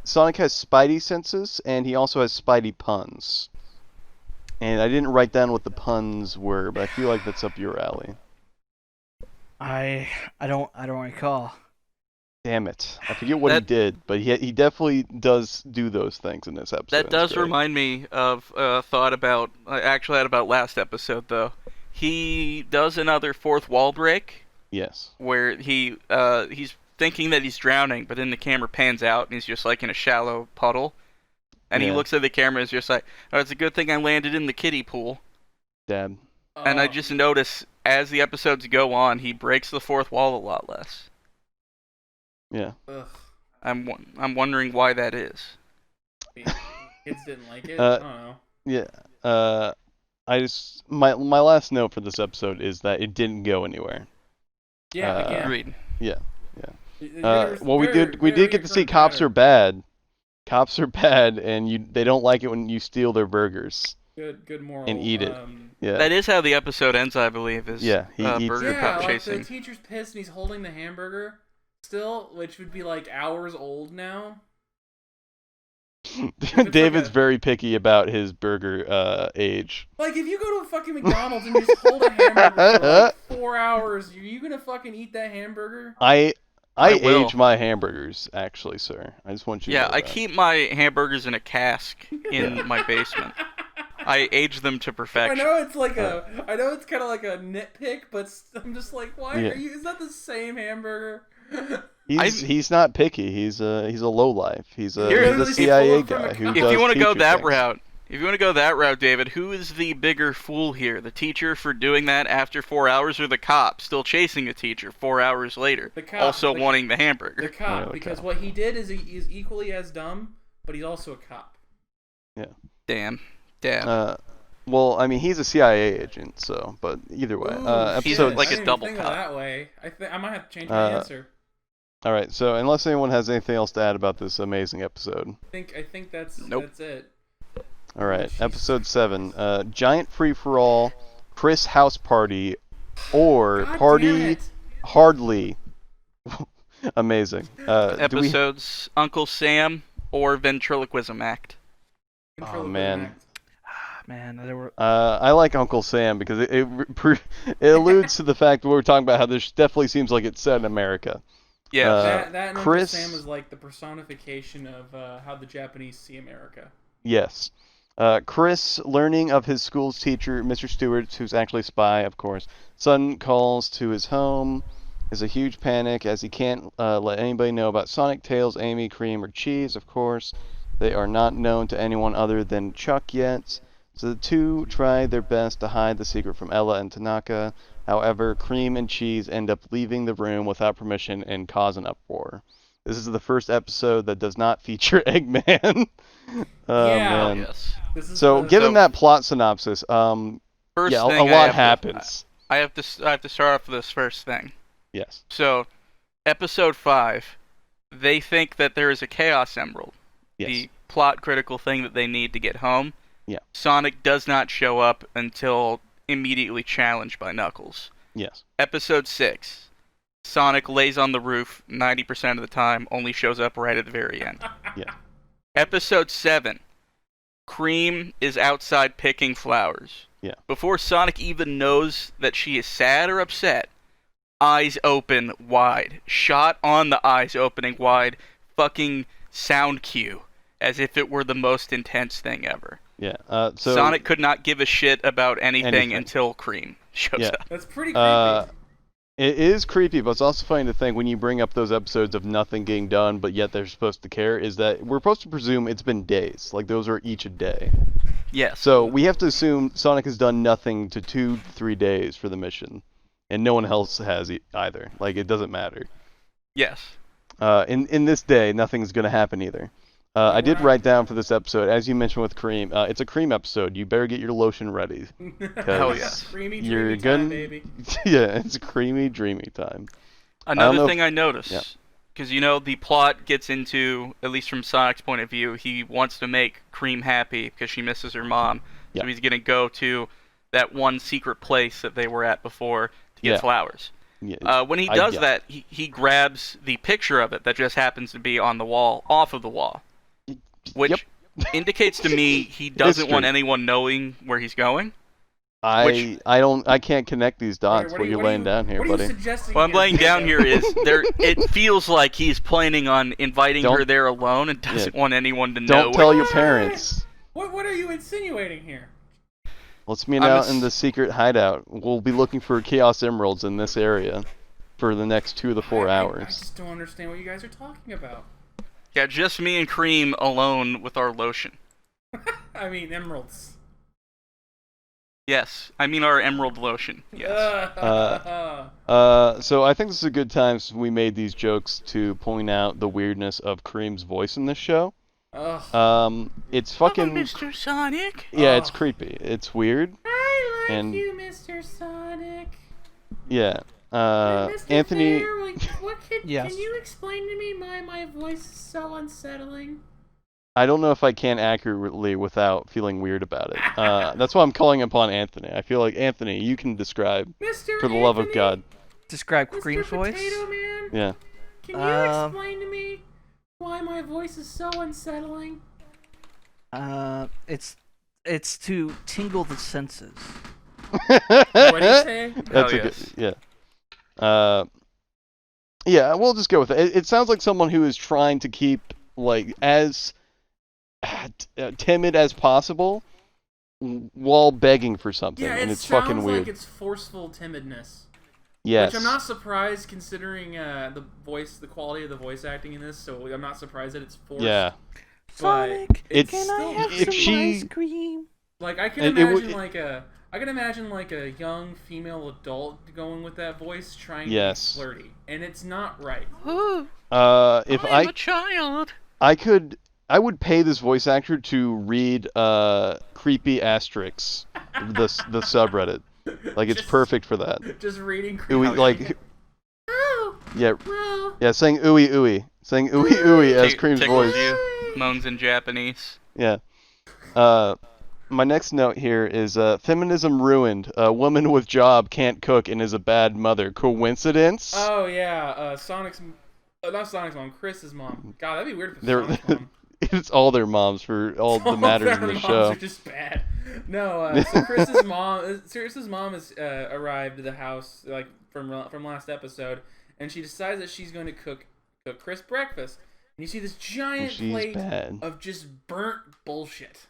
Sonic has Spidey senses, and he also has Spidey puns. And I didn't write down what the puns were, but I feel like that's up your alley.
I don't recall.
Damn it! I forget what he
That-
did, but he definitely does do those things in this episode.
That
It's
does
great.
remind me of a thought I actually had about last episode, though. He does another fourth wall break
Yes.
where he's thinking that he's drowning, but then the camera pans out and he's just like in a shallow puddle, and he
Yeah.
looks at the camera and is just like, "Oh, it's a good thing I landed in the kiddie pool."
Dab.
And I just notice as the episodes go on, he breaks the fourth wall a lot less.
Yeah.
Ugh.
I'm wondering why that is.
Kids didn't like it. I don't know.
Yeah. I just my last note for this episode is that it didn't go anywhere.
Yeah, again.
Agreed.
Yeah.
Well,
we did get to see cops are bad. Cops are bad, and they don't like it when you steal their burgers
good moral.
and eat it. Yeah.
That is how the episode ends, I believe. Is
he eats
burger
it.
cop
like
chasing.
the teacher's pissed and he's holding the hamburger still, which would be like hours old now.
David's
like a-
very picky about his burger age.
Like if you go to a fucking McDonald's and you just hold a hamburger for like 4 hours, are you gonna fucking eat that hamburger?
I
will.
age my hamburgers, actually, sir. I just want you to know
I
that.
keep my hamburgers in a cask in my basement. I age them to
I
perfection.
know it's like I know it's kind of like a nitpick, but I'm just like, why
Yeah.
are you? Is that the same hamburger?
He's not picky. He's a lowlife. He's a
Literally
CIA
stole it from
guy
a
who
cop.
does
If you want to go
teacher
that
things.
route, David, who is the bigger fool here? The teacher for doing that after 4 hours, or the cop still chasing a teacher 4 hours later,
The cop,
also
the-
wanting the hamburger?
The cop,
Yeah,
because
okay.
what he did is he is equally as dumb, but he's also a cop.
Damn.
Well, I mean, he's a CIA agent, so. But either way,
Ooh,
He's
episode.
like
I
a
didn't
double
think of
cop.
that way. I might have to change my answer.
All right. So, unless anyone has anything else to add about this amazing episode,
I think that's
Nope.
that's it.
all right.
Jesus
Episode 7. Giant free for all, Chris house party, or
God damn
party
it.
hardly. Amazing. Do we?
Episodes Uncle Sam or Ventriloquism Act.
Control
Oh,
of
man.
the act.
Man, there were.
I like Uncle Sam because it alludes to the fact that we're talking about how this definitely seems like it's set in America.
Yeah.
That and
Chris-
Uncle Sam is like the personification of how the Japanese see America.
Yes. Chris, learning of his school's teacher, Mr. Stewart, who's actually a spy, of course, son calls to his home. Is a huge panic as he can't let anybody know about Sonic, Tails, Amy, Cream, or Cheese, of course. They are not known to anyone other than Chuck yet. So the two try their best to hide the secret from Ella and Tanaka. However, Cream and Cheese end up leaving the room without permission and cause an uproar. This is the first episode that does not feature Eggman. Oh,
Yeah.
man.
Yes.
This is
So,
the-
given that plot synopsis,
First
yeah,
thing
a lot
I
happens.
I have to start off with this first thing.
Yes.
So, episode 5, they think that there is a Chaos Emerald,
Yes.
the plot critical thing that they need to get home.
Yeah.
Sonic does not show up until immediately challenged by Knuckles.
Yes.
Episode 6, Sonic lays on the roof 90% of the time, only shows up right at the very end.
Yeah.
Episode 7, Cream is outside picking flowers.
Yeah.
Before Sonic even knows that she is sad or upset, eyes open wide. Shot on the eyes opening wide, fucking sound cue, as if it were the most intense thing ever.
Yeah. So
Sonic could not give a shit about anything
Anything.
until Cream shows
Yeah.
up.
That's pretty creepy.
It is creepy, but it's also funny to think when you bring up those episodes of nothing getting done, but yet they're supposed to care, is that we're supposed to presume it's been days. Like, those are each a day.
Yes.
So we have to assume Sonic has done nothing to 2-3 days for the mission. And no one else has either. Like, it doesn't matter.
Yes.
In this day, nothing's going to happen either. I did write down for this episode, as you mentioned with Cream, it's a Cream episode. You better get your lotion ready.
Hell yes.
Creamy,
You're
dreamy time,
gonna,
baby.
yeah, it's creamy, dreamy time.
Another
know
thing
if-
I noticed, because the plot gets into, at least from Sonic's point of view, he wants to make Cream happy because she misses her mom.
Yeah.
So he's gonna go to that one secret place that they were at before to get
Yeah.
flowers.
Yeah,
When he does
yeah.
that, he grabs the picture of it that just happens to be on the wall, off of the wall, which
Yep.
indicates to me he doesn't want
History.
anyone knowing where he's going.
I can't connect these dots.
What
What,
are
you're
what are
laying down here,
what are you
buddy.
suggesting
What I'm
here,
laying down
Jacob?
here is it feels like he's planning on inviting her
Don't-
there alone and doesn't want anyone to know.
Don't tell
where-
your parents.
What are you insinuating here?
Let's meet
I'm
out
ass-
in the secret hideout. We'll be looking for Chaos Emeralds in this area. for the next 2 to 4
I
hours.
just don't understand what you guys are talking about.
Yeah, just me and Cream alone with our lotion.
I mean, emeralds.
Yes, I mean our emerald lotion. Yes.
So I think this is a good time since we made these jokes to point out the weirdness of Kareem's voice in this show. It's fucking...
Mr. Sonic.
Yeah, it's creepy. It's weird.
I like
and...
you, Mr. Sonic.
Yeah.
Mr.
Anthony...
Fair,
Yes.
Can you explain to me why my voice is so unsettling?
I don't know if I can accurately without feeling weird about it. That's why I'm calling upon Anthony. I feel like, Anthony, you can describe,
Mr.
for the love of God.
Describe
Mr.
Cream's voice?
Potato Man?
Yeah.
Can you explain to me why my voice is so unsettling?
It's to tingle the senses.
What do you say?
That's good, yeah. Yeah, we'll just go with it. It sounds like someone who is trying to keep, like, as timid as possible while begging for something,
Yeah,
and
it
it's fucking
sounds
weird.
like it's forceful timidness.
Yes.
Which I'm not surprised considering the quality of the voice acting in this. So I'm not surprised that it's forced.
Yeah.
Sonic,
It's
can I
still-
have
if
some
she-
ice cream?
Like I can
It
imagine
would-
I can imagine like a young female adult going with that voice trying
Yes.
to be flirty, and it's not right.
If
I'm a child.
I would pay this voice actor to read creepy asterisks, the subreddit. Like, it's
Just-
perfect for that.
Just reading.
Ooey, like,
Oh,
yeah,
well.
yeah, saying ooey ooey, saying ooey ooey as Cream's
Tickles
voice.
you. Moans in Japanese.
Yeah. My next note here is feminism ruined. A woman with job can't cook and is a bad mother. Coincidence?
Oh yeah, not Sonic's mom, Chris's mom. God, that'd be weird if it's
They're-
Sonic's mom.
It's all their moms for all the matters in the
Their moms
show.
are just bad. No, so Chris's mom has arrived at the house like from last episode, and she decides that she's going to cook Chris breakfast. And you see this giant
She's
plate
bad.
of just burnt bullshit.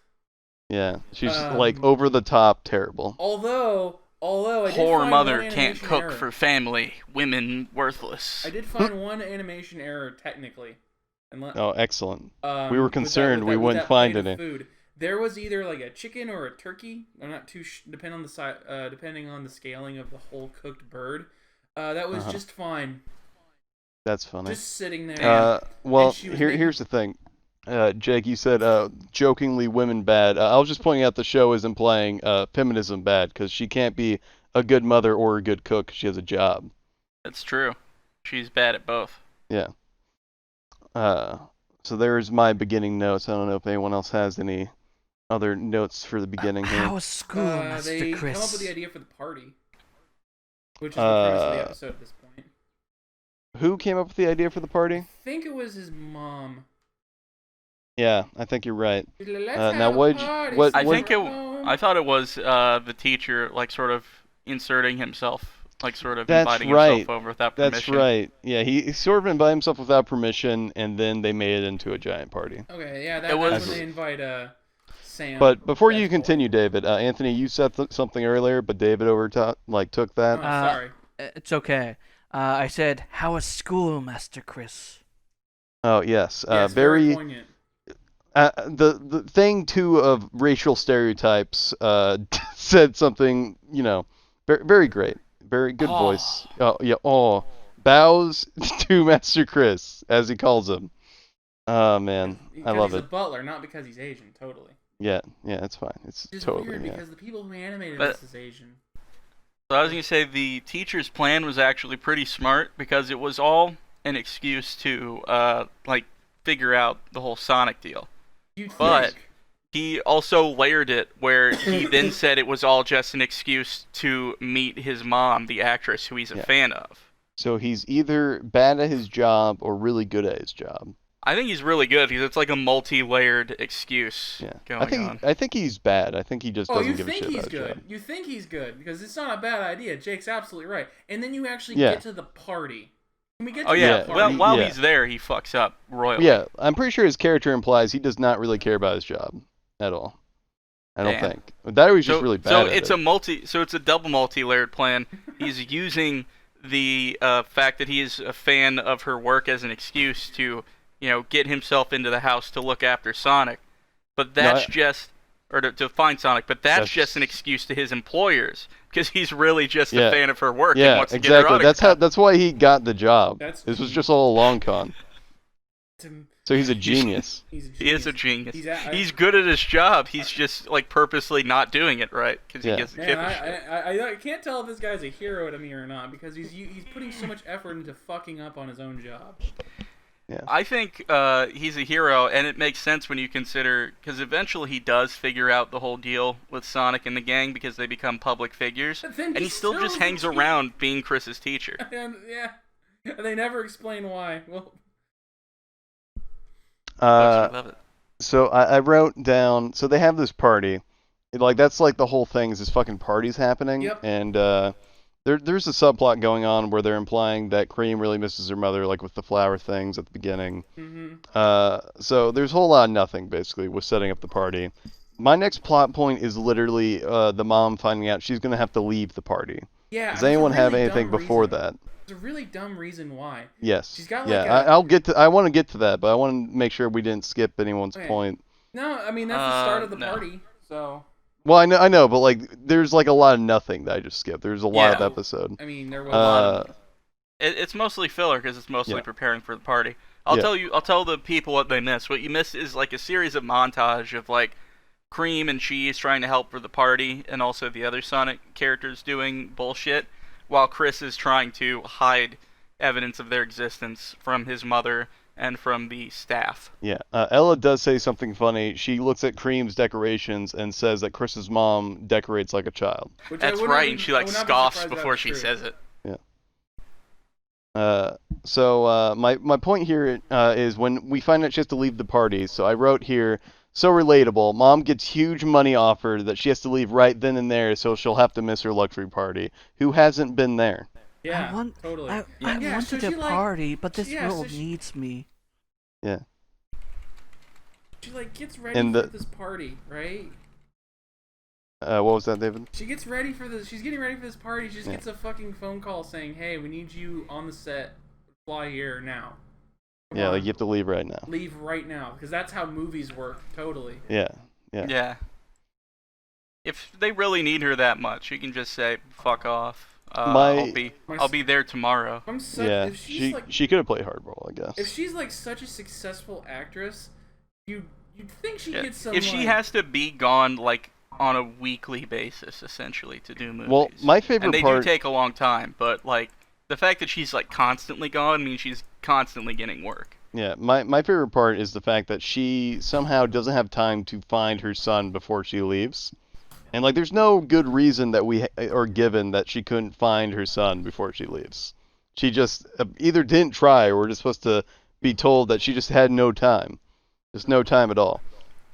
Yeah, she's like over the top terrible.
Although I did
Poor
find
mother
one
can't
animation
cook
error.
for family. Women worthless.
I did find one animation error technically.
Oh, excellent. We were
with that-
concerned
with
we
that- with
wouldn't
that
find
plate of
any.
Food. There was either like a chicken or a turkey. I'm not too depending on the depending on the scaling of the whole cooked bird. That was just fine,
That's funny.
just sitting there.
Well,
and she was making-
here's the thing. Jake, you said jokingly women bad. I was just pointing out the show is implying feminism bad because she can't be a good mother or a good cook 'cause she has a job.
That's true. She's bad at both.
Yeah. So there's my beginning notes. I don't know if anyone else has any other notes for the beginning here.
How was school, Mr.
They
Chris?
come up with the idea for the party, which is the premise of the episode at this point.
Who came up with the idea for the party?
I think it was his mom.
Yeah, I think you're right.
Let's
now
have a
what-
party,
what-
I
what-
think I thought it was the teacher, like, sort of inserting himself, like, sort of
That's
inviting
right.
himself over without permission.
That's right. Yeah, he sort of invited himself without permission, and then they made it into a giant party.
Okay, yeah,
It was-
that's when they invite Sam.
But before you
That's
continue, David, Anthony, you said something earlier, but David took that.
Oh, sorry.
It's okay. I said, how was school, Master Chris?
Oh yes,
Yes,
very.
poignant.
The thing too of racial stereotypes said something, very, very great, very good voice. Oh yeah, bows to Master Chris as he calls him. Oh man, I love
He's
it.
a butler, not because he's Asian. Totally.
Yeah, it's fine. It's
It's
totally
weird
yeah.
because the people who animated
But-
this is Asian.
So I was going to say the teacher's plan was actually pretty smart because it was all an excuse to, like, figure out the whole Sonic deal.
You'd
But-
think.
He also layered it where he then said it was all just an excuse to meet his mom, the actress who he's a
Yeah.
fan of.
So he's either bad at his job or really good at his job.
I think he's really good because it's like a multi-layered excuse
Yeah,
going on.
I think he's bad. I think he just
Oh,
doesn't
you
give a
think
shit
he's
about his
good.
job.
You think he's good because it's not a bad idea. Jake's absolutely right. And then you actually
Yeah.
get to the party. Can we get to
Oh yeah,
the
Yeah,
party?
while
yeah.
he's there, he fucks up royally.
Yeah, I'm pretty sure his character implies he does not really care about his job at all. I don't
Damn.
think. That or he's just really bad
So
at
it's
it.
it's a double multi-layered plan. He's using the fact that he is a fan of her work as an excuse to, get himself into the house to look after Sonic. But that's or to find Sonic, but that's just an excuse to his employers, because he's really just a fan of her work and wants to get her autograph.
That's why he got the job. This was just all a long con. So he's a genius.
He is a genius. He's good at his job. He's just like purposely not doing it right because he gets
shit. I can't tell if this guy's a hero to me or not, because he's putting so much effort into fucking up on his own job.
Yeah.
I think he's a hero, and it makes sense when you consider, because eventually he does figure out the whole deal with Sonic and the gang because they become public figures, and he still just hangs around being Chris's teacher.
And they never explain why. Well.
Love it.
So I wrote down. So they have this party, that's like the whole thing is this fucking party's happening, and there's a subplot going on where they're implying that Cream really misses her mother, like with the flower things at the beginning.
Mm-hmm.
So there's a whole lot of nothing basically with setting up the party. My next plot point is literally the mom finding out she's gonna have to leave the party.
Yeah.
Does anyone have anything before that?
It's a really dumb reason why.
Yes.
She's got
I want to get to that, but I want to make sure we didn't skip anyone's point.
No, I mean that's the start of the party. So.
Well, I know, but like, there's like a lot of nothing that I just skipped. There's a lot of episode.
I mean, there was a lot of.
It's mostly filler because it's mostly preparing for the party. I'll tell the people what they miss. What you miss is like a series of montage of like Cream and Cheese trying to help for the party, and also the other Sonic characters doing bullshit, while Chris is trying to hide evidence of their existence from his mother and from the staff.
Yeah, Ella does say something funny. She looks at Cream's decorations and says that Chris's mom decorates like a child.
That's right, and she like scoffs before she says it.
Yeah. So my point here is when we find out she has to leave the party. So I wrote here, so relatable. Mom gets huge money offered that she has to leave right then and there, so she'll have to miss her luxury party. Who hasn't been there?
Yeah, totally.
I wanted to party, but this world needs me.
Yeah.
She gets ready for this party, right?
What was that, David?
She gets ready for this. She's getting ready for this party. She just gets a fucking phone call saying, "Hey, we need you on the set. Fly here now."
Come on. You have to leave right now.
Leave right now, because that's how movies work. Totally.
Yeah. If they really need her that much, you can just say, "Fuck off." I'll be there tomorrow.
She could have played hardball, I guess.
If she's such a successful actress, you'd think she gets some.
If she has to be gone on a weekly basis, essentially, to do movies.
Well, my favorite
part. And they do take a long time, but the fact that she's constantly gone means she's constantly getting work.
Yeah, my favorite part is the fact that she somehow doesn't have time to find her son before she leaves. And there's no good reason that we are given that she couldn't find her son before she leaves. She just either didn't try, or we're just supposed to be told that she just had no time. Just no time at all.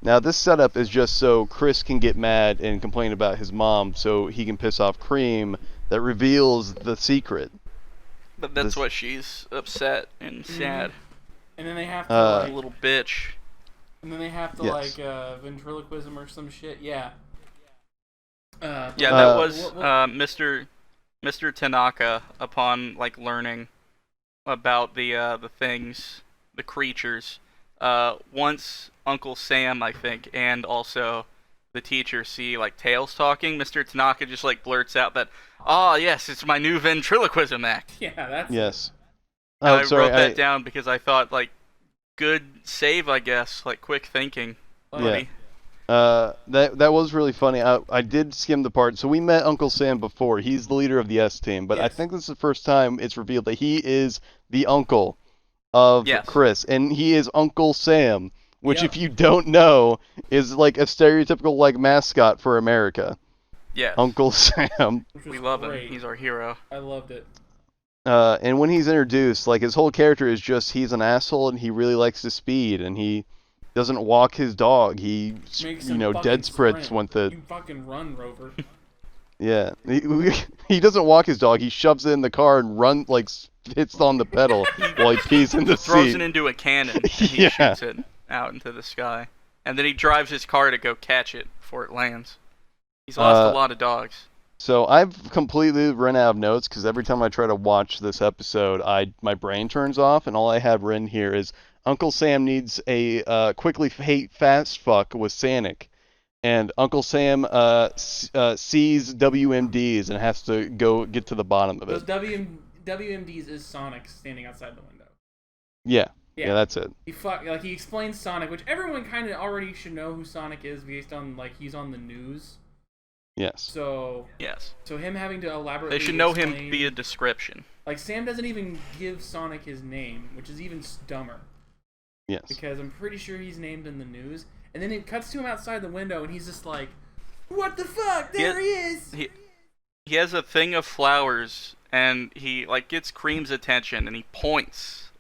Now this setup is just so Chris can get mad and complain about his mom, so he can piss off Cream, that reveals the secret.
But that's why she's upset and sad.
And then they have to
little bitch.
And then they have to ventriloquism or some shit. Yeah.
That was Mr. Tanaka, upon learning about the things, the creatures. Once Uncle Sam, I think, and also the teacher see Tails talking, Mr. Tanaka just blurts out that, yes, it's my new ventriloquism act.
Yeah, that's
yes.
I wrote that down because I thought good save, I guess, quick thinking.
Yeah. That was really funny. I did skim the part. So we met Uncle Sam before. He's the leader of the S team, but I think this is the first time it's revealed that he is the uncle of Chris, and he is Uncle Sam, which if you don't know is a stereotypical mascot for America.
Yeah.
Uncle Sam.
We love him. He's our hero.
I loved it.
And when he's introduced, his whole character is just he's an asshole and he really likes to speed and he doesn't walk his dog. He, dead sprints when
You fucking run, Rover.
Yeah. He doesn't walk his dog. He shoves it in the car and hits on the pedal while he pees in the seat.
Throws it into a cannon and he shoots it out into the sky. And then he drives his car to go catch it before it lands. He's lost a lot of dogs.
So I've completely run out of notes because every time I try to watch this episode, my brain turns off, and all I have written here is Uncle Sam needs a quickly fast fuck with Sonic, and Uncle Sam sees WMDs and has to go get to the bottom of
Those
it.
WMDs is Sonic standing outside the window.
Yeah, that's it.
He explains Sonic, which everyone kind of already should know who Sonic is based on he's on the news.
Yes.
So
yes.
So him having to elaborately
They should know
explain,
him via description.
Like Sam doesn't even give Sonic his name, which is even dumber.
Yes.
Because I'm pretty sure he's named in the news, and then it cuts to him outside the window, and he's just like, "What the fuck? There he is!"
He has a thing of flowers, and he gets Cream's attention, and he points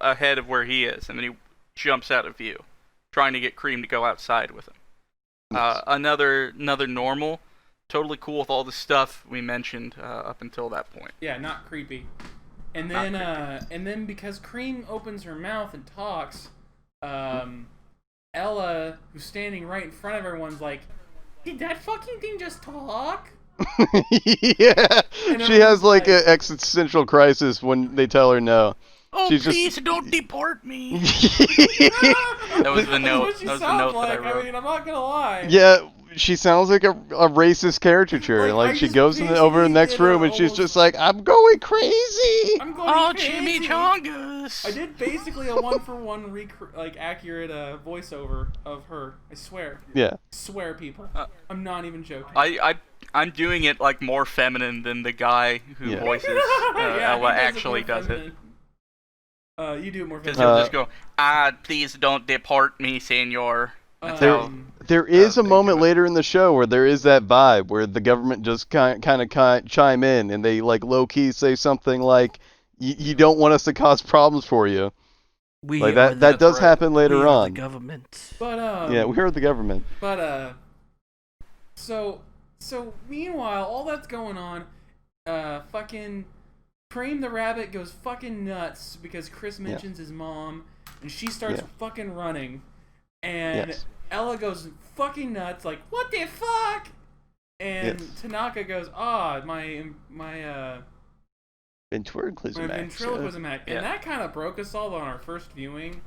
ahead of where he is, and then he jumps out of view, trying to get Cream to go outside with him. Another normal, totally cool with all the stuff we mentioned up until that point.
Yeah, not creepy. And then because Cream opens her mouth and talks, Ella, who's standing right in front of everyone's like, "Did that fucking thing just talk?"
Yeah. She has an existential crisis when they tell her no.
Oh,
She's
please don't deport me. That was the note. That was the note that I wrote.
I mean, I'm not gonna lie.
Yeah, she sounds like a racist caricature. She goes over in the next room and she's just like, "I'm going crazy."
I'm going crazy.
Chimichangas.
I did basically a one-for-one accurate voiceover of her. I swear.
Yeah.
I swear, people. I'm not even joking.
I'm doing it more feminine than the guy who voices Ella actually does it.
You do it more
because
feminine.
he'll just go, please don't deport me, senor.
There is a moment later in the show where there is that vibe where the government just kind of chime in and they low key say something like, "You don't want us to cause problems for you." That does happen later on.
The government.
But
yeah, we are the government.
But so meanwhile, all that's going on, fucking Cream the Rabbit goes fucking nuts because Chris mentions his mom, and she starts fucking running, and Ella goes fucking nuts, like, "What the fuck?" And Tanaka goes, my ventriloquism act. And that kind of broke us all on our first viewing.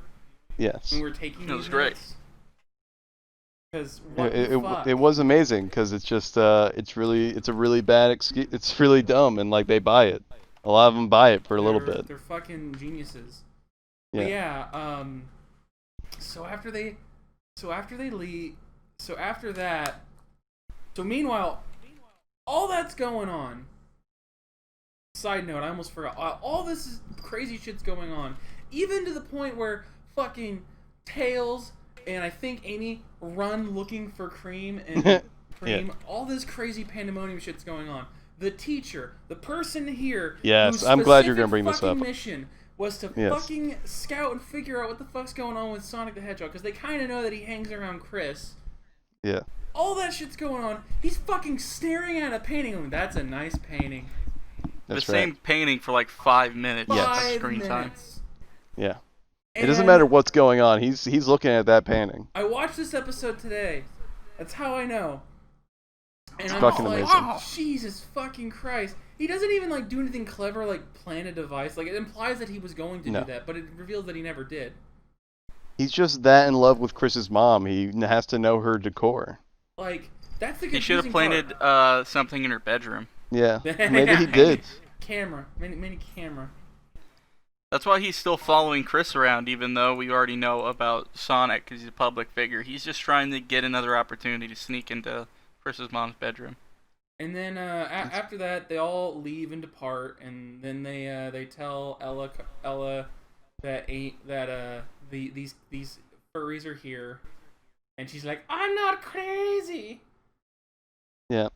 Yes.
When we were taking
it was great.
Because
it was amazing because it's just it's a really bad excuse. It's really dumb and they buy it. A lot of them buy it for a little bit.
They're fucking geniuses.
Yeah.
But yeah. So after they leave. So after that. So meanwhile, all that's going on. Side note, I almost forgot. All this crazy shit's going on, even to the point where fucking Tails and I think Amy run looking for Cream and Cream. All this crazy pandemonium shit's going on. The teacher, the person here.
Yes, I'm glad you're gonna bring this up.
Mission was to fucking scout and figure out what the fuck's going on with Sonic the Hedgehog, because they kind of know that he hangs around Chris.
Yeah.
All that shit's going on. He's fucking staring at a painting. Like, that's a nice painting.
That's
the same painting for 5 minutes. Screen time.
Yeah. It doesn't matter what's going on. He's looking at that painting.
I watched this episode today. That's how I know. And
it's
I'm
fucking
like,
amazing.
Jesus fucking Christ. He doesn't even do anything clever, plan a device. It implies that he was going to do that, but it reveals that he never did. He's
just that in love with Chris's mom. He has to know her decor.
That's the confusing part.
He should have planted something in her bedroom.
Yeah, maybe he did.
Mini camera.
That's why he's still following Chris around, even though we already know about Sonic, because he's a public figure. He's just trying to get another opportunity to sneak into Chris's mom's bedroom.
And then after that, they all leave and depart, and then they tell Ella that these furries are here, and she's like, "I'm not crazy."
Yeah.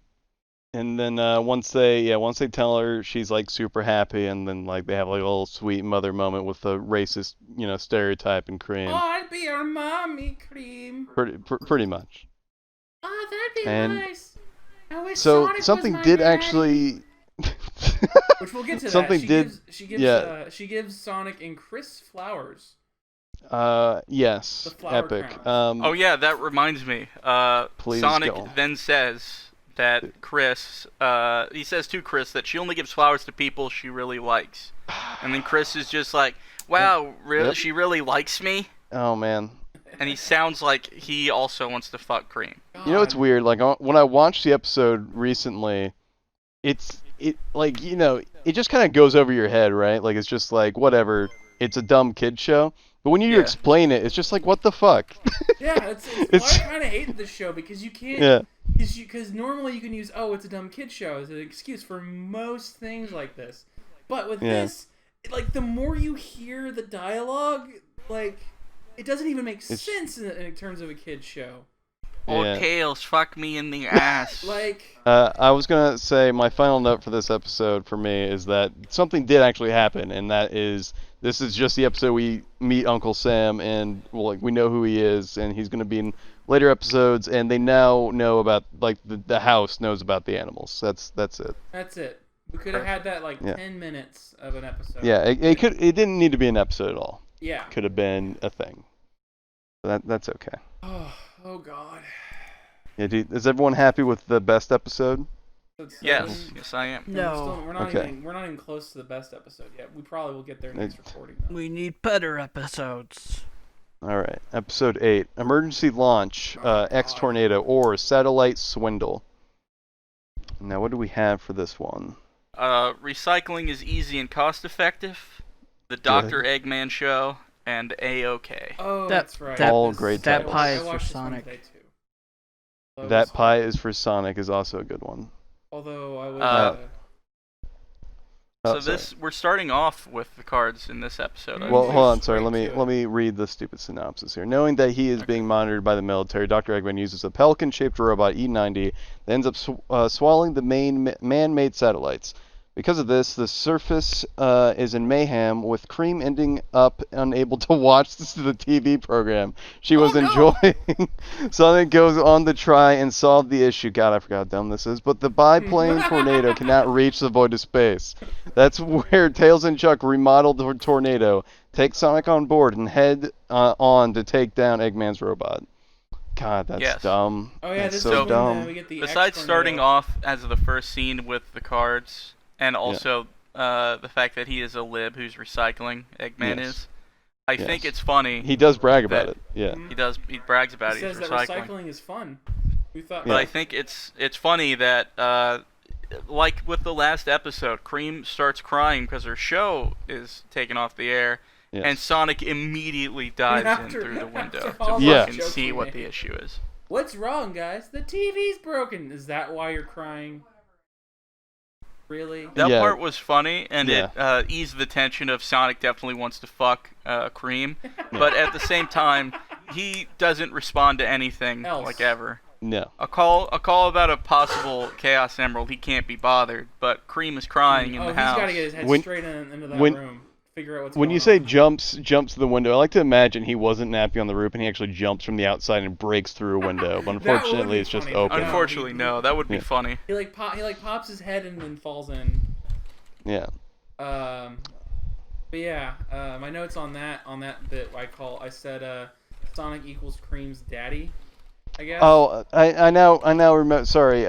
And then once they tell her, she's super happy, and then they have a little sweet mother moment with the racist stereotype and Cream.
Oh, I'd be your mommy, Cream.
Pretty much.
Oh, that'd be nice. I wish
so
Sonic
something
was my
did
daddy.
actually.
Which we'll get to
something
that. She
did.
gives Sonic and Chris flowers.
Yes.
The flower
Epic.
crowns.
Oh yeah, that reminds me.
Please
Sonic
go.
then says that Chris, he says to Chris that she only gives flowers to people she really likes. And then Chris is just like, wow, really?
Yep.
She really likes me?
Oh man.
And he sounds like he also wants to fuck Cream.
You know, it's weird. Like when I watched the episode recently, it just kind of goes over your head, right? Like it's just like whatever. It's a dumb kid show. But when you explain it, it's just like what the fuck.
Yeah, it's why I kind of hated this show because you can't.
Yeah.
Because normally you can use it's a dumb kid show as an excuse for most things like this, but with this, like the more you hear the dialogue, like it doesn't even make sense in terms of a kid show.
Or Tails, fuck me in the ass.
Like,
I was gonna say my final note for this episode for me is that something did actually happen, and that is this is just the episode we meet Uncle Sam, and we know who he is, and he's gonna be in later episodes, and they now know about the house knows about the animals. That's it.
That's it. We could have had that 10 minutes of an episode.
Yeah, it didn't need to be an episode at all.
Yeah.
Could have been a thing. That's okay.
Oh God.
Yeah, dude, is everyone happy with the best episode?
Yes, I am.
No.
We're not even close to the best episode yet. We probably will get there next recording though.
We need better episodes.
All right, episode 8: Emergency Launch, X Tornado, or Satellite Swindle. Now, what do we have for this one?
Recycling is easy and cost effective. The Dr. Eggman Show and A-OK.
Oh, that's right.
All great
That
titles.
pie is for Sonic.
That pie is for Sonic is also a good one.
Although I would.
We're starting off with the cards in this episode.
Well, hold on, sorry. Let me read the stupid synopsis here. Knowing that he is being monitored by the military, Dr. Eggman uses a pelican-shaped robot E-90 that ends up swallowing the main man-made satellites. Because of this, the surface is in mayhem, with Cream ending up unable to watch the TV program she was enjoying. Sonic goes on to try and solve the issue. God, I forgot how dumb this is. But the biplane tornado cannot reach the void of space. That's where Tails and Chuck remodel the tornado, take Sonic on board, and head on to take down Eggman's robot. God, that's dumb.
Oh yeah,
that's
this
so
is
dumb.
when we get the
Besides starting off as the first scene with the cards, and also the fact that he is a lib who's recycling, Eggman is. I think it's funny.
He does brag about it. Yeah.
He brags about it.
He says
he's
that
recycling.
recycling is fun. We thought.
But I think it's funny that like with the last episode, Cream starts crying because her show is taken off the air, and Sonic immediately dives in through the window to fucking see what the issue is.
What's wrong, guys? The TV's broken. Is that why you're crying? Really?
That part was funny, and it eased the tension of Sonic definitely wants to fuck Cream, but at the same time, he doesn't respond to anything like ever.
No.
A call about a possible Chaos Emerald, he can't be bothered, but Cream is crying in the house.
He's got to get his head straight into that room. Figure out what's
when
going
you say
on.
jumps to the window, I like to imagine he wasn't napping on the roof and he actually jumps from the outside and breaks through a window. But unfortunately, it's just open.
Unfortunately, no. That would be funny.
He pops his head and then falls in.
Yeah.
But yeah, my notes on that bit I said Sonic equals Cream's daddy, I guess. Oh,
I now remember. Sorry.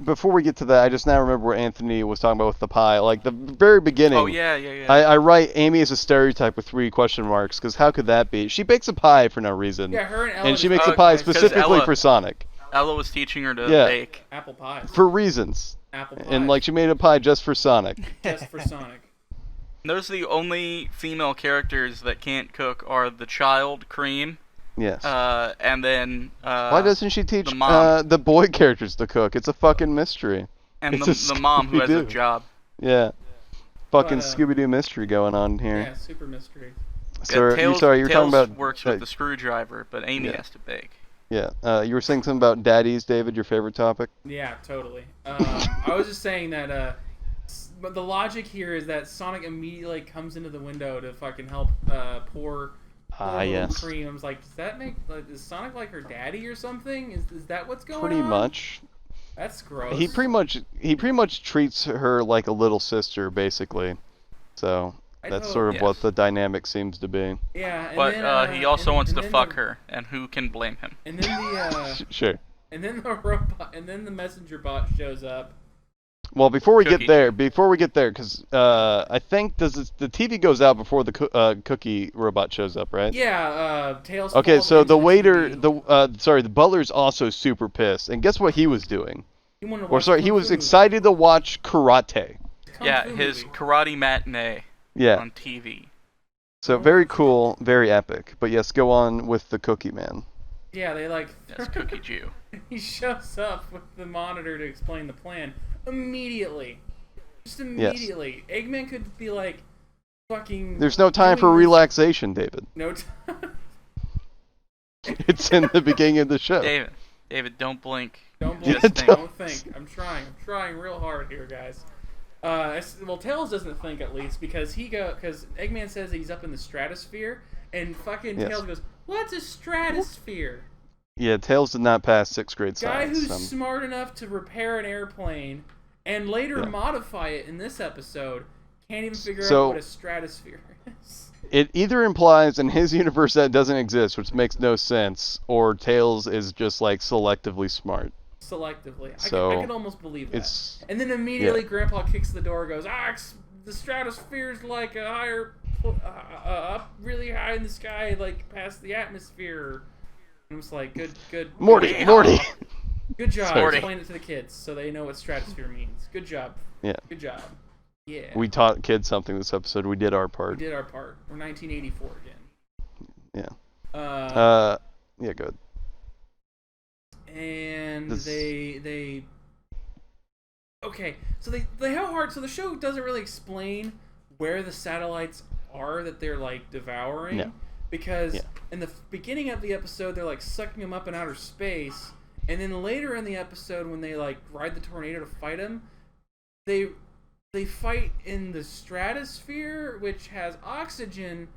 Before we get to that, I just now remember what Anthony was talking about with the pie. Like the very beginning.
Oh yeah.
I write Amy as a stereotype with 3 question marks because how could that be? She bakes a pie for no reason.
Yeah, her and Ella.
And she makes a pie specifically for Sonic.
Ella was teaching her to bake
apple pies.
For reasons.
Apple pies.
And she made a pie just for Sonic.
Just for Sonic.
Those are the only female characters that can't cook are the child, Cream.
Yes.
And then
why doesn't she teach
the mom?
The boy characters to cook? It's a fucking mystery.
And the mom who has a job.
Yeah. Fucking Scooby-Doo mystery going on here.
Yeah, super mystery.
So,
Tails,
you're talking about
works with the screwdriver, but Amy has to bake.
Yeah. You were saying something about daddies, David, your favorite topic?
Yeah, totally. I was just saying that but the logic here is that Sonic immediately comes into the window to fucking help poor
yes.
Cream. I was like, does that make is Sonic like her daddy or something? Is that what's going on?
Pretty much.
That's gross.
He pretty much treats her like a little sister, basically. So that's sort of what the dynamic seems to be.
Yeah,
but he also wants to fuck her, and who can blame him?
And then
sure.
And then the robot, and then the messenger bot shows up.
Well, before we
Cookie.
get there, because I think the TV goes out before the cookie robot shows up, right?
Yeah, Tails.
Okay,
falls
so
into
the waiter,
TV.
the butler's also super pissed, and guess what he was doing?
He wanted to
Or
watch
sorry,
Kung
he
Fu
was
movie.
excited to watch karate.
Kung
Yeah,
Fu
his
movie.
karate matinee
Yeah.
on TV.
So very cool, very epic. But yes, go on with the Cookie Man.
Yeah, they like.
That's Cookie Jew.
He shows up with the monitor to explain the plan immediately. Just immediately. Eggman could be like, fucking.
There's no time for
doing this-
relaxation, David.
No time.
It's in the beginning of the show.
David, don't blink.
Don't
Just
blink.
think.
Don't think. I'm trying real hard here, guys. Well, Tails doesn't think at least because because Eggman says he's up in the stratosphere, and fucking
Yes.
Tails goes, "What's a stratosphere?"
Yeah, Tails did not pass 6th grade
Guy
science.
who's smart enough to repair an airplane and later
Yeah.
modify it in this episode can't even figure
So-
out what a stratosphere is.
It either implies in his universe that doesn't exist, which makes no sense, or Tails is just like selectively smart.
Selectively,
So,
I could almost believe that.
It's
And then immediately Grandpa kicks the door, goes, the stratosphere's like a higher, up really high in the sky, like past the atmosphere. And I'm just like, good.
Morty.
Good job.
Morty.
Explain it to the kids so they know what stratosphere means. Good job.
Yeah.
Good job. Yeah.
We taught kids something this episode. We did our
We
part.
did our part. We're 1984 again.
Yeah. Yeah, good.
And
This-
they okay, so they have a hard. So the show doesn't really explain where the satellites are that they're like devouring,
No.
because
Yeah.
in the beginning of the episode they're like sucking them up in outer space, and then later in the episode when they like ride the tornado to fight them, they fight in the stratosphere, which has oxygen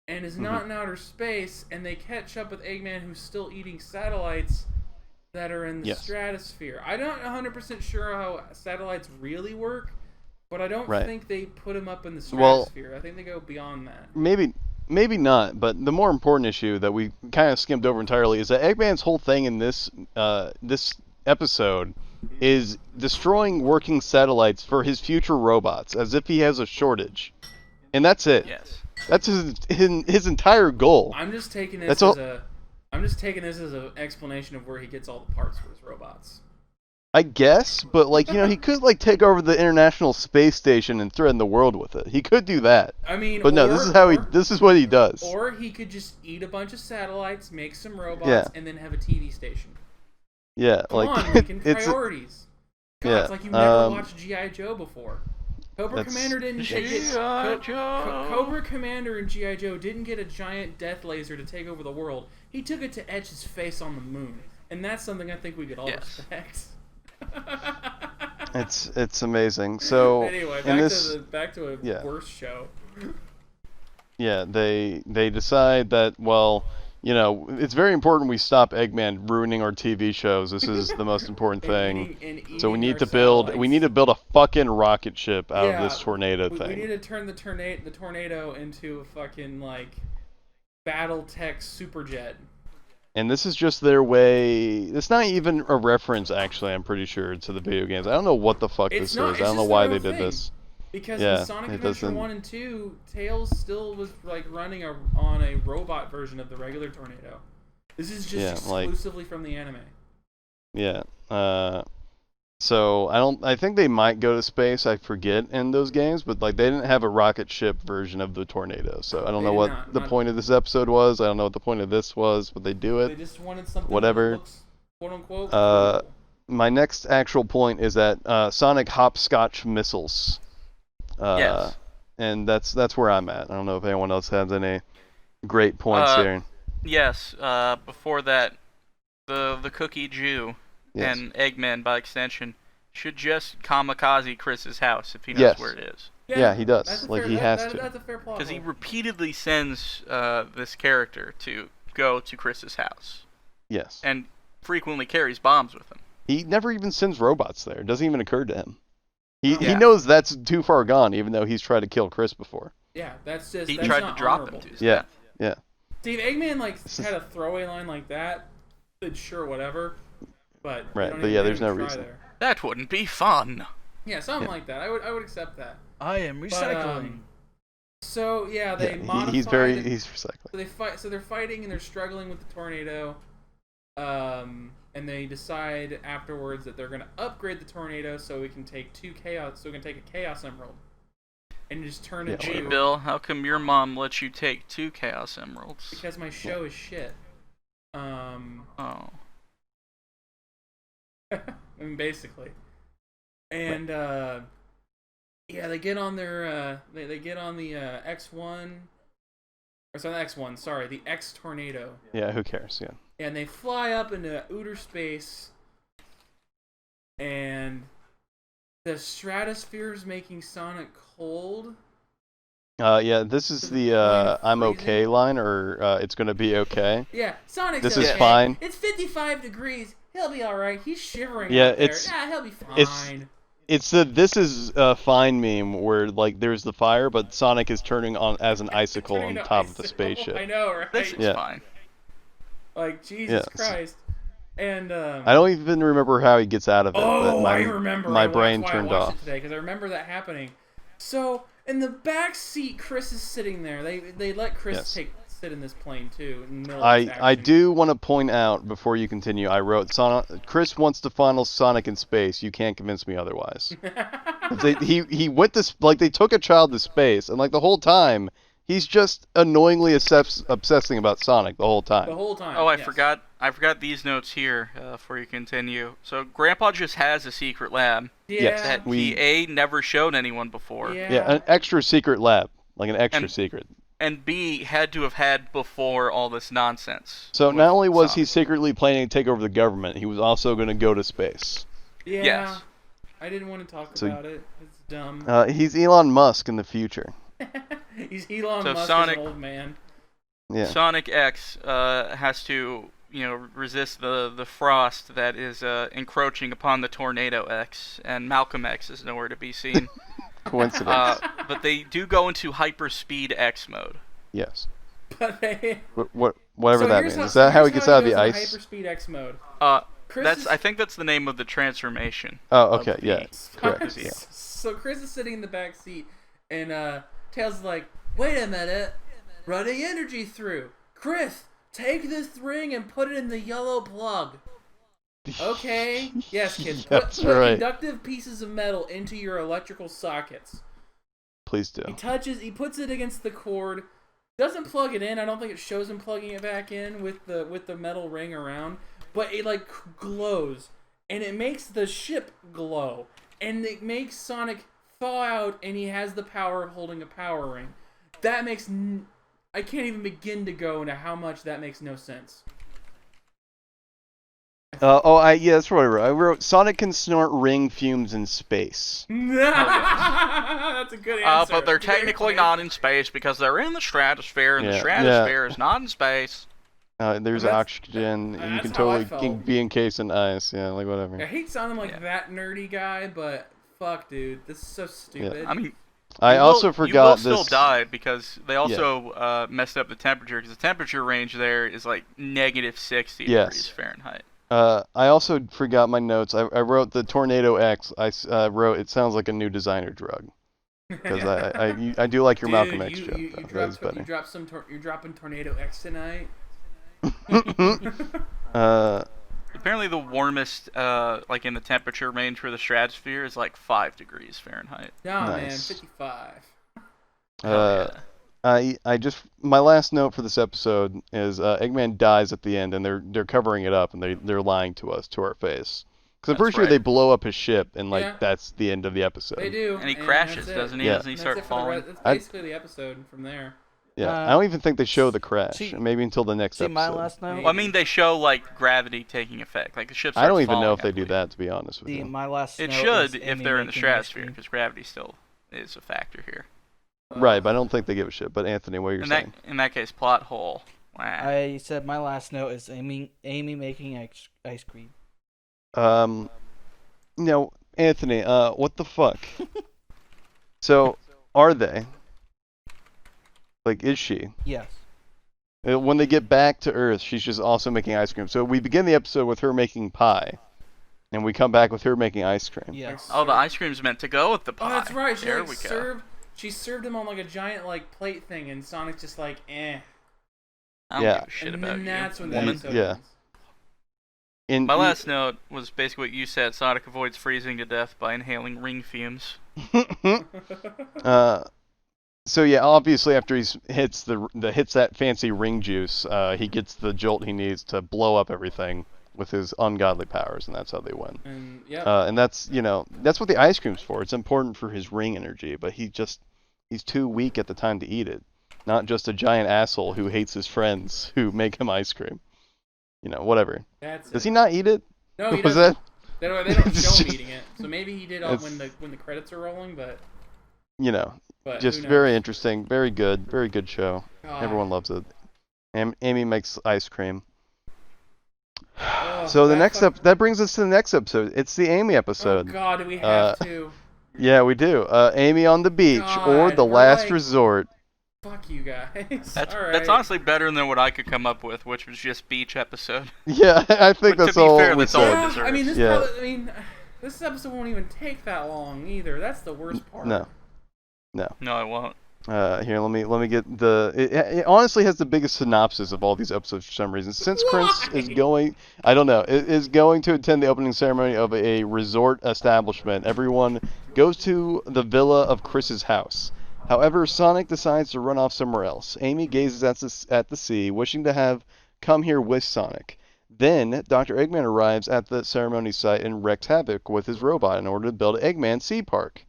and is not in outer space, and they catch up with Eggman, who's still eating satellites that are in the
Yes.
stratosphere. I'm not 100% sure how satellites really work, but I don't
Right.
think they put them up in the
Well-
stratosphere. I think they go beyond that.
Maybe not, but the more important issue that we kind of skimmed over entirely is that Eggman's whole thing in this episode is destroying working satellites for his future robots, as if he has a shortage, and that's it.
Yes.
That's his entire goal.
I'm just taking this
That's
as
all-
an explanation of where he gets all the parts for his robots.
I guess, but like he could like take over the International Space Station and threaten the world with it. He could do that.
I mean,
But no, this is what he does.
Or he could just eat a bunch of satellites, make some robots,
Yeah.
and then have a TV station.
Yeah,
Come
like
on, Lincoln,
it's
priorities. God,
yeah,
it's like you've never watched G.I. Joe before. Cobra
That's-
Commander didn't take it.
G.I. Joe.
Cobra Commander and G.I. Joe didn't get a giant death laser to take over the world. He took it to etch his face on the moon. And that's something I think we could all
Yes.
respect.
it's amazing. So
Anyway,
in
back to a
yeah.
worse show.
yeah, they decide that it's very important we stop Eggman ruining our TV shows. This is the most important thing. So we need to build a fucking rocket ship out of this tornado
We
thing.
need to turn the tornado into a fucking like BattleTech superjet.
And this is just their way. It's not even a reference, actually. I'm pretty sure to the video games. I don't know what the fuck
It's
this
not,
is.
it's
I don't know
just
why
their
they
own
did
thing.
this.
Because
Yeah,
in Sonic
it
Adventure
doesn't-
1 and 2, Tails still was like running on a robot version of the regular tornado. This is just exclusively from the anime.
Yeah. So I think they might go to space. I forget in those games, but like they didn't have a rocket ship version of the tornado. So I don't
They
know
did
what
not,
the
not-
point of this episode was. I don't know what the point of this was, but they do
They
it.
just wanted something
Whatever.
that looks quote unquote
Uh,
cool.
My next actual point is that Sonic hopscotch missiles.
Yes.
And that's where I'm at. I don't know if anyone else has any great points here.
Yes. Before that, the Cookie Jew
Yes.
and Eggman by extension should just kamikaze Chris's house if he knows
Yes.
where it is.
Yeah, he does.
That's a
Like,
fair-
he has to.
That's a fair plot.
Because he
hole.
repeatedly sends this character to go to Chris's house
Yes.
and frequently carries bombs with him.
He never even sends robots there. It doesn't even occur to him. He
Yeah.
knows that's too far gone, even though he's tried to kill Chris before.
Yeah, that's just
He
that's
tried
not
to drop
honorable.
him to his
Yeah.
death.
Yeah.
See, if Eggman like had a throwaway line like that, then sure, whatever. But
Right,
don't
but
even,
yeah,
they
there's
don't
no
even
reason.
try there.
That wouldn't be fun.
Yeah, something like that. I would accept that.
I am recycling.
So yeah, they
Yeah,
modify.
he's recycling.
So they fight. So they're fighting and they're struggling with the tornado. And they decide afterwards that they're gonna upgrade the tornado so we can take a chaos emerald, and just turn it.
Gee, Bill, how come your mom lets you take 2 chaos emeralds?
Because my show is shit.
Oh.
I mean, basically. And yeah, they get on their they get on the X1. Or sorry, the X1. Sorry, the X tornado.
Yeah, who cares? Yeah.
And they fly up into outer space, and the stratosphere is making Sonic cold.
Yeah, this is the I'm okay line, or it's gonna be okay.
Yeah, Sonic's
This
okay.
is fine.
It's 55 degrees. He'll be all right. He's shivering.
Yeah,
out there.
it's-
Yeah, he'll be fine.
It's the this is fine meme where like there's the fire, but Sonic is turning on as an icicle on
Turning to
top of the
icicle.
spaceship.
I know, right?
This is
Yeah.
fine.
Like Jesus
Yes.
Christ. And
I don't even remember how he gets out of it. but
oh,
my,
I remember.
My
I
brain
watched,
turned
why I watched
off.
it today because I remember that happening. So in the back seat, Chris is sitting there. They let Chris
Yes.
sit in this plane too. In the middle of this
I
action.
do want to point out before you continue. I wrote Chris wants to final Sonic in space. You can't convince me otherwise. he went to like they took a child to space, and like the whole time he's just annoyingly obsessing about Sonic the whole time.
The whole time.
Oh, I
yes.
forgot. I forgot these notes here before you continue. So Grandpa just has a secret lab
Yeah.
Yes.
that
We-
he never showed anyone before,
Yeah.
Yeah, an extra secret lab, like an extra
And-
secret.
and B had to have had before all this nonsense.
So
with
not only was he
Sonic.
secretly planning to take over the government, he was also going to go to space.
Yeah.
Yes.
I didn't want to talk
So-
about it. It's dumb.
He's Elon Musk in the future.
He's Elon
So
Musk
Sonic-
as an old man.
Yeah.
Sonic X has to, resist the frost that is encroaching upon the Tornado X, and Malcolm X is nowhere to be seen.
Coincidence.
But they do go into Hyperspeed X mode.
Yes.
But they.
Whatever
So
that
here's
means. Is that how he
here's
gets out of
goes
the
into
ice?
Hyperspeed X mode. Chris
That's
is-
I think that's the name of the transformation.
Oh, okay.
of the-
Yeah. Correct. Yeah.
So Chris is sitting in the back seat, and Tails is like, "Wait a minute, running energy through. Chris, take this ring and put it in the yellow plug." Okay. Yes, kids.
That's
put
right.
conductive pieces of metal into your electrical sockets.
Please do.
He puts it against the cord. Doesn't plug it in. I don't think it shows him plugging it back in with the metal ring around. But it like glows, and it makes the ship glow, and it makes Sonic thaw out, and he has the power of holding a power ring. That makes I can't even begin to go into how much that makes no sense.
Yeah, that's what I wrote. I wrote Sonic can snort ring fumes in space.
That's a good answer.
But they're
Great
technically
point.
not in space because they're in the stratosphere, and the
Yeah,
stratosphere is not in space.
There's
That's-
oxygen. You
that's
can
how I
totally
felt.
be encased in ice. Yeah, like
I
whatever.
hate sounding like
Yeah.
that nerdy guy, but fuck, dude, this is so stupid.
I mean,
I also
you will
forgot
still
this.
die because they also messed up the temperature because the temperature range there is like -60
Yes.
degrees Fahrenheit.
I also forgot my notes. I wrote the Tornado X. I wrote it sounds like a new designer drug because I do like your
Dude,
Malcolm X
you,
joke.
you,
though.
you
That is
dropped, you
better.
dropped some. You're dropping Tornado X tonight.
Apparently, the warmest, like in the temperature range for the stratosphere, is like 5 degrees Fahrenheit.
Nah, man,
Nice.
55.
I just my last note for this episode is Eggman dies at the end, and they're covering it up, and they're lying to us to our face. Because I'm pretty
That's
sure
right.
they blow up his ship, and like
Yeah.
that's the end of the episode.
They do.
And he crashes,
that's it.
doesn't he?
Yeah.
Doesn't he
And
start
that's it for the
falling?
That's
I-
basically the episode from there.
Yeah, I don't even think they show the crash.
see-
Maybe until the next
See
episode.
my last note?
Well, I mean, they show like gravity taking effect, like the ship.
I don't
starts
even know
falling,
if they
I
do
believe.
that, to be honest with
See,
you.
my last
It
note
should
is
if
Amy
they're in the
making ice
stratosphere,
cream.
because gravity still is a factor here.
Right, but I don't think they give a shit. But Anthony, what are you saying?
In that case, plot hole. Wah.
I said my last note is Amy making ice cream.
Anthony, what the fuck? So, are they? Like, is she?
Yes.
When they get back to Earth, she's just also making ice cream. So we begin the episode with her making pie. And we come back with her making ice cream.
Yeah.
Oh, the ice cream's meant to go with the pie.
Oh, that's right.
There we go.
She served him on like a giant like plate thing, and Sonic's just like, eh.
I don't give a shit
and
about
then
you,
that's when
woman.
the episode
Yeah.
ends.
My last note was basically what you said. Sonic avoids freezing to death by inhaling ring fumes.
So yeah, obviously after he hits that fancy ring juice, he gets the jolt he needs to blow up everything with his ungodly powers, and that's how they win.
And yeah.
And that's that's what the ice cream's for. It's important for his ring energy, but he's too weak at the time to eat it. Not just a giant asshole who hates his friends who make him ice cream. Whatever. Does he not eat it?
No, he
Was
doesn't.
that?
They don't show him eating it. So maybe he did when the credits are rolling, but. But
just very interesting, very good show. Everyone loves it. Amy makes ice cream. So that brings us to the next episode. It's the Amy episode.
Oh God, do we have to?
Yeah, we do. Amy on the beach or the last resort.
Fuck you guys.
That's honestly better than what I could come up with, which was just beach episode.
Yeah, I think
but
that's
to be
all
fair,
we
that's all it
said.
deserves.
I mean, this episode won't even take that long either. That's the worst part.
No,
it won't.
Here, let me get it honestly has the biggest synopsis of all these episodes for some reason. Since Prince is going, is going to attend the opening ceremony of a resort establishment, everyone goes to the villa of Chris's house. However, Sonic decides to run off somewhere else. Amy gazes at the sea, wishing to have come here with Sonic. Then, Dr. Eggman arrives at the ceremony site and wreaks havoc with his robot in order to build Eggman Sea Park.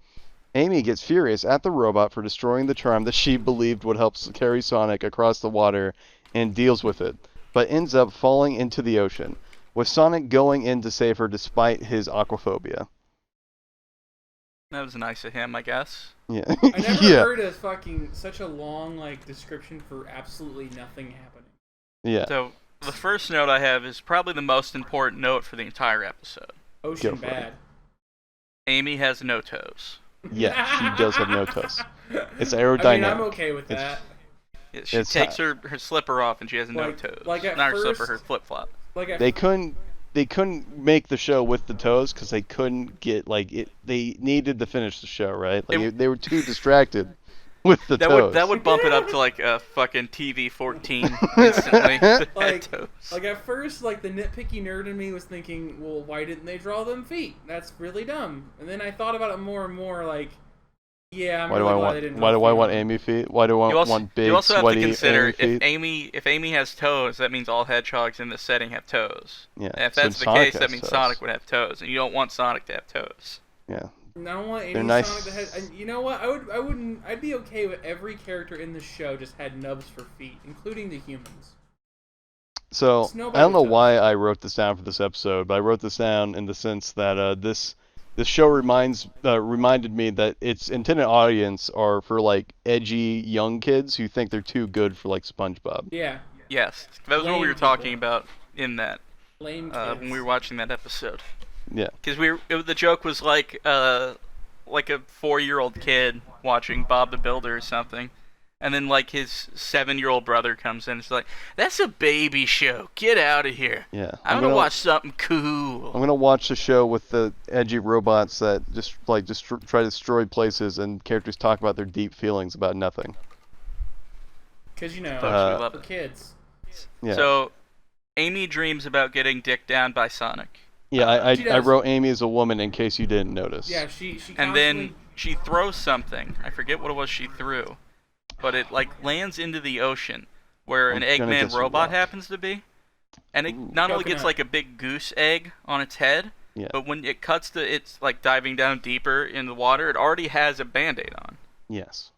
Amy gets furious at the robot for destroying the charm that she believed would help carry Sonic across the water and deals with it, but ends up falling into the ocean, with Sonic going in to save her despite his aquaphobia.
That was nice of him, I guess.
Yeah.
I never heard of such a long description for absolutely nothing happening.
Yeah.
So the first note I have is probably the most important note for the entire episode.
Ocean bad.
Amy has no toes.
Yeah, she does have no toes. It's aerodynamic.
I mean, I'm okay with that.
She takes her slipper off and she has no toes.
Not
her slipper, her flip flop.
They couldn't make the show with the toes because they couldn't get it. They needed to finish the show, right? They were too distracted with the toes.
That would bump it up to a fucking TV 14 instantly.
At first, the nitpicky nerd in me was thinking, well, why didn't they draw them feet? That's really dumb. And then I thought about it more and more, yeah, I'm really glad they didn't.
Why do I want Amy feet? Why do I want big,
you also
sweaty
have to consider
Amy feet?
if Amy has toes, that means all hedgehogs in this setting have toes.
Yeah.
And if that's the case, that means Sonic would have toes, and you don't want Sonic to have toes.
Yeah.
I don't want any
nice.
Sonic that had. You know what? I'd be okay with every character in the show just had nubs for feet, including the humans.
So I don't know why I wrote this down for this episode, but I wrote this down in the sense that this show reminded me that its intended audience are for edgy young kids who think they're too good for SpongeBob.
Yeah.
Yes, that was what we were talking about in that
when
we were watching that episode.
Yeah.
Because the joke was like a 4-year-old kid watching Bob the Builder or something, and then his 7-year-old brother comes in and is like, "That's a baby show. Get out of here.
Yeah.
I'm gonna watch something cool.
I'm gonna watch the show with the edgy robots that just try to destroy places and characters talk about their deep feelings about nothing."
Because we
love
for
it.
Kids.
Yeah.
So, Amy dreams about getting dicked down by Sonic.
Yeah, I wrote Amy as a woman in case you didn't notice.
Yeah, she
and then she throws something. I forget what it was she threw, but it lands into the ocean where an Eggman robot happens to be, and it not only gets a big goose egg on its head, but when it cuts to it's diving down deeper in the water, it already has a Band-Aid on.
Yes.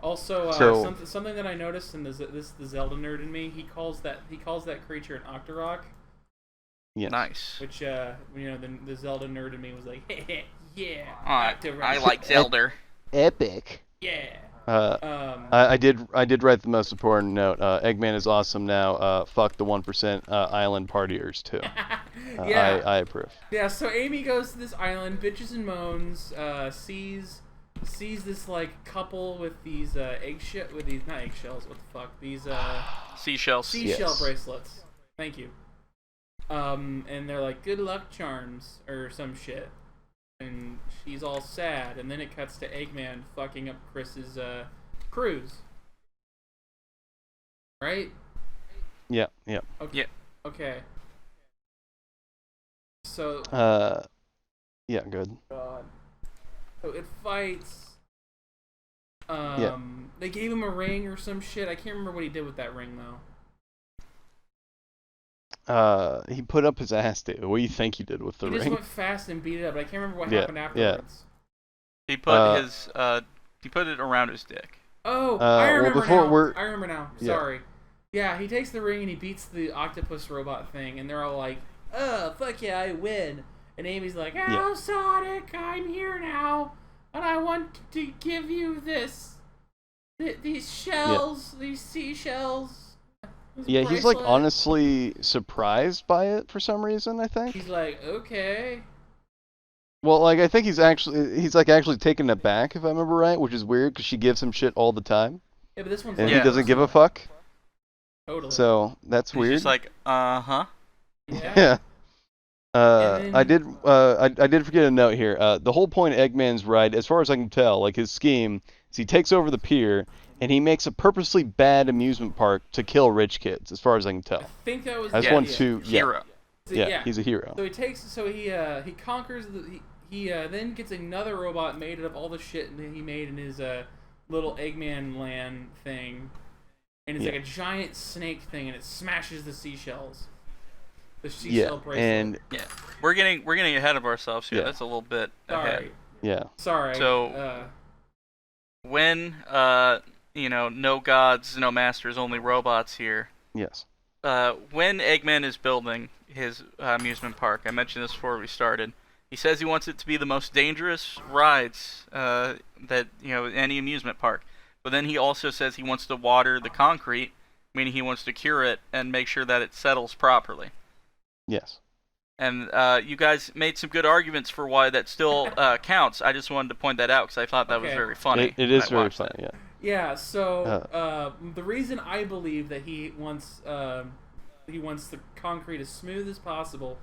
Also, something that I noticed in the Zelda nerd in me, he calls that creature an Octorok.
Yeah.
Nice.
Which the Zelda nerd in me was like, hey, yeah. Octorok.
I like Zelda.
Epic.
Yeah.
I did write the most important note. Eggman is awesome now. Fuck the 1% island partiers too.
Yeah.
I approve.
Yeah. So Amy goes to this island, bitches and moans, sees this couple with these not eggshells. What the fuck? These
seashells.
Seashell bracelets. Thank you. And they're like, good luck charms or some shit. And she's all sad, and then it cuts to Eggman fucking up Chris's cruise. Right?
Yeah.
Okay.
Yeah.
Okay. So.
Yeah, good.
God. So it fights.
Yeah.
They gave him a ring or some shit. I can't remember what he did with that ring though.
He put up his ass, dude. What do you think he did with the
He
ring?
just went fast and beat it up, but I can't remember what
Yeah,
happened
yeah.
afterwards.
He put he put it around his dick.
Oh, I remember
before
now.
we're-
I remember now.
Yeah.
Sorry. Yeah, he takes the ring and he beats the octopus robot thing, and they're all like, "Oh, fuck yeah, I win!" And Amy's like, "Oh,
Yeah.
Sonic, I'm here now, and I want to give you these shells, these seashells." this
Yeah, he's like
bracelet."
honestly surprised by it for some reason, I think.
He's like, "Okay."
Well, like I think he's actually taken it back, if I remember right, which is weird because she gives him shit all the time,
Yeah, but this one's
and
like
he doesn't give a fuck.
Totally.
So that's
He's
weird.
just like, uh-huh.
Yeah.
And
I
then-
did forget a note here. The whole point of Eggman's ride, as far as I can tell, like his scheme, is he takes over the pier and he makes a purposely bad amusement park to kill rich kids, as far as I can
I
tell.
think that was
I just
the
want
idea.
to,
Hero.
So,
yeah, he's a hero.
So he conquers he then gets another robot made of all the shit that he made in his little Eggman land thing, and it's
Yeah.
like a giant snake thing, and it smashes the seashells. The seashell
Yeah,
bracelet.
and
Yeah. We're getting ahead of ourselves here.
Yeah.
That's a little bit
sorry,
ahead.
yeah,
sorry.
So- When no gods, no masters, only robots here.
yes,
When Eggman is building his amusement park, I mentioned this before we started. He says he wants it to be the most dangerous rides that any amusement park. But then he also says he wants to water the concrete, meaning he wants to cure it and make sure that it settles properly.
yes.
And you guys made some good arguments for why that still counts. I just wanted to point that out because I thought that was
Okay.
very funny.
It
when
is
I
very
watched
funny.
it.
Yeah.
Yeah. So the reason I believe that he wants the concrete as smooth as possible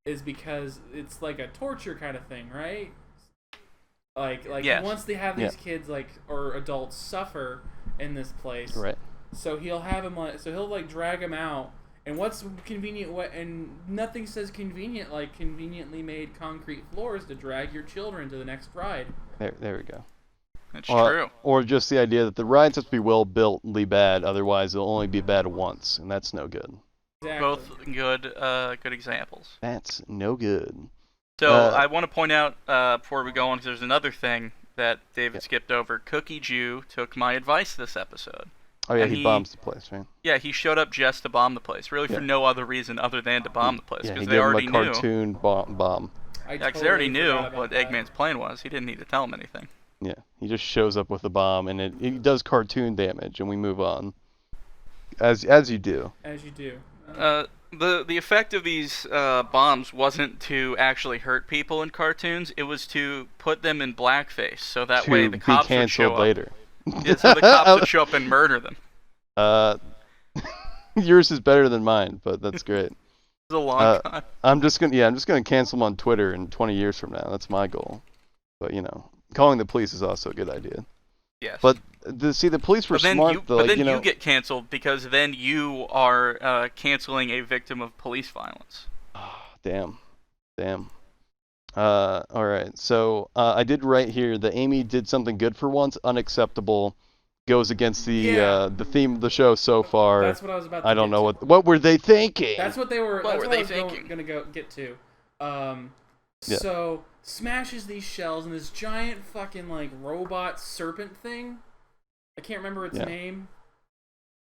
is because it's like a torture kind of thing, right? Like
Yes.
he wants to have these
Yeah.
kids or adults suffer in this place.
Right.
So he'll have him he'll drag them out. And what's convenient? And nothing says convenient like conveniently made concrete floors to drag your children to the next ride.
There we go.
It's true.
Or just the idea that the rides have to be well builtly bad, otherwise they'll only be bad once, and that's no good.
Exactly.
Both good examples.
That's no good.
So I want to point out before we go on, 'cause there's another thing that David skipped over. Cookie Jew took my advice this episode.
Oh yeah,
And
he bombs the place, right?
Yeah, he showed up just to bomb the place, really for no other reason other than to bomb the place,
Yeah,
because
he
they
gave him
already
a
knew.
cartoon bomb.
I
Yeah, 'cause they already
totally
knew
forgot about
what
that.
Eggman's plan was. He didn't need to tell him anything.
Yeah, he just shows up with a bomb, and it does cartoon damage, and we move on. As you do.
As you do.
The effect of these bombs wasn't to actually hurt people in cartoons. It was to put them in blackface, so that way
To
the
be
cops would show
canceled
up.
later.
Yeah, so the cops would show up and murder them.
Yours is better than mine, but that's great.
It was a long time.
I'm just gonna cancel him on Twitter in 20 years from now. That's my goal. But calling the police is also a good idea.
Yes.
But the police were
But then
smart.
you get canceled because then you are canceling a victim of police violence.
Damn. All right. So I did write here that Amy did something good for once. Unacceptable. Goes against the theme of the show so far.
That's what I was about to
I don't
get
know
to.
what were they thinking?
That's what they were.
What
That's
were
what
they
I was
thinking?
gonna get to.
Yeah.
So smashes these shells and this giant fucking robot serpent thing. I can't remember its
Yeah.
name.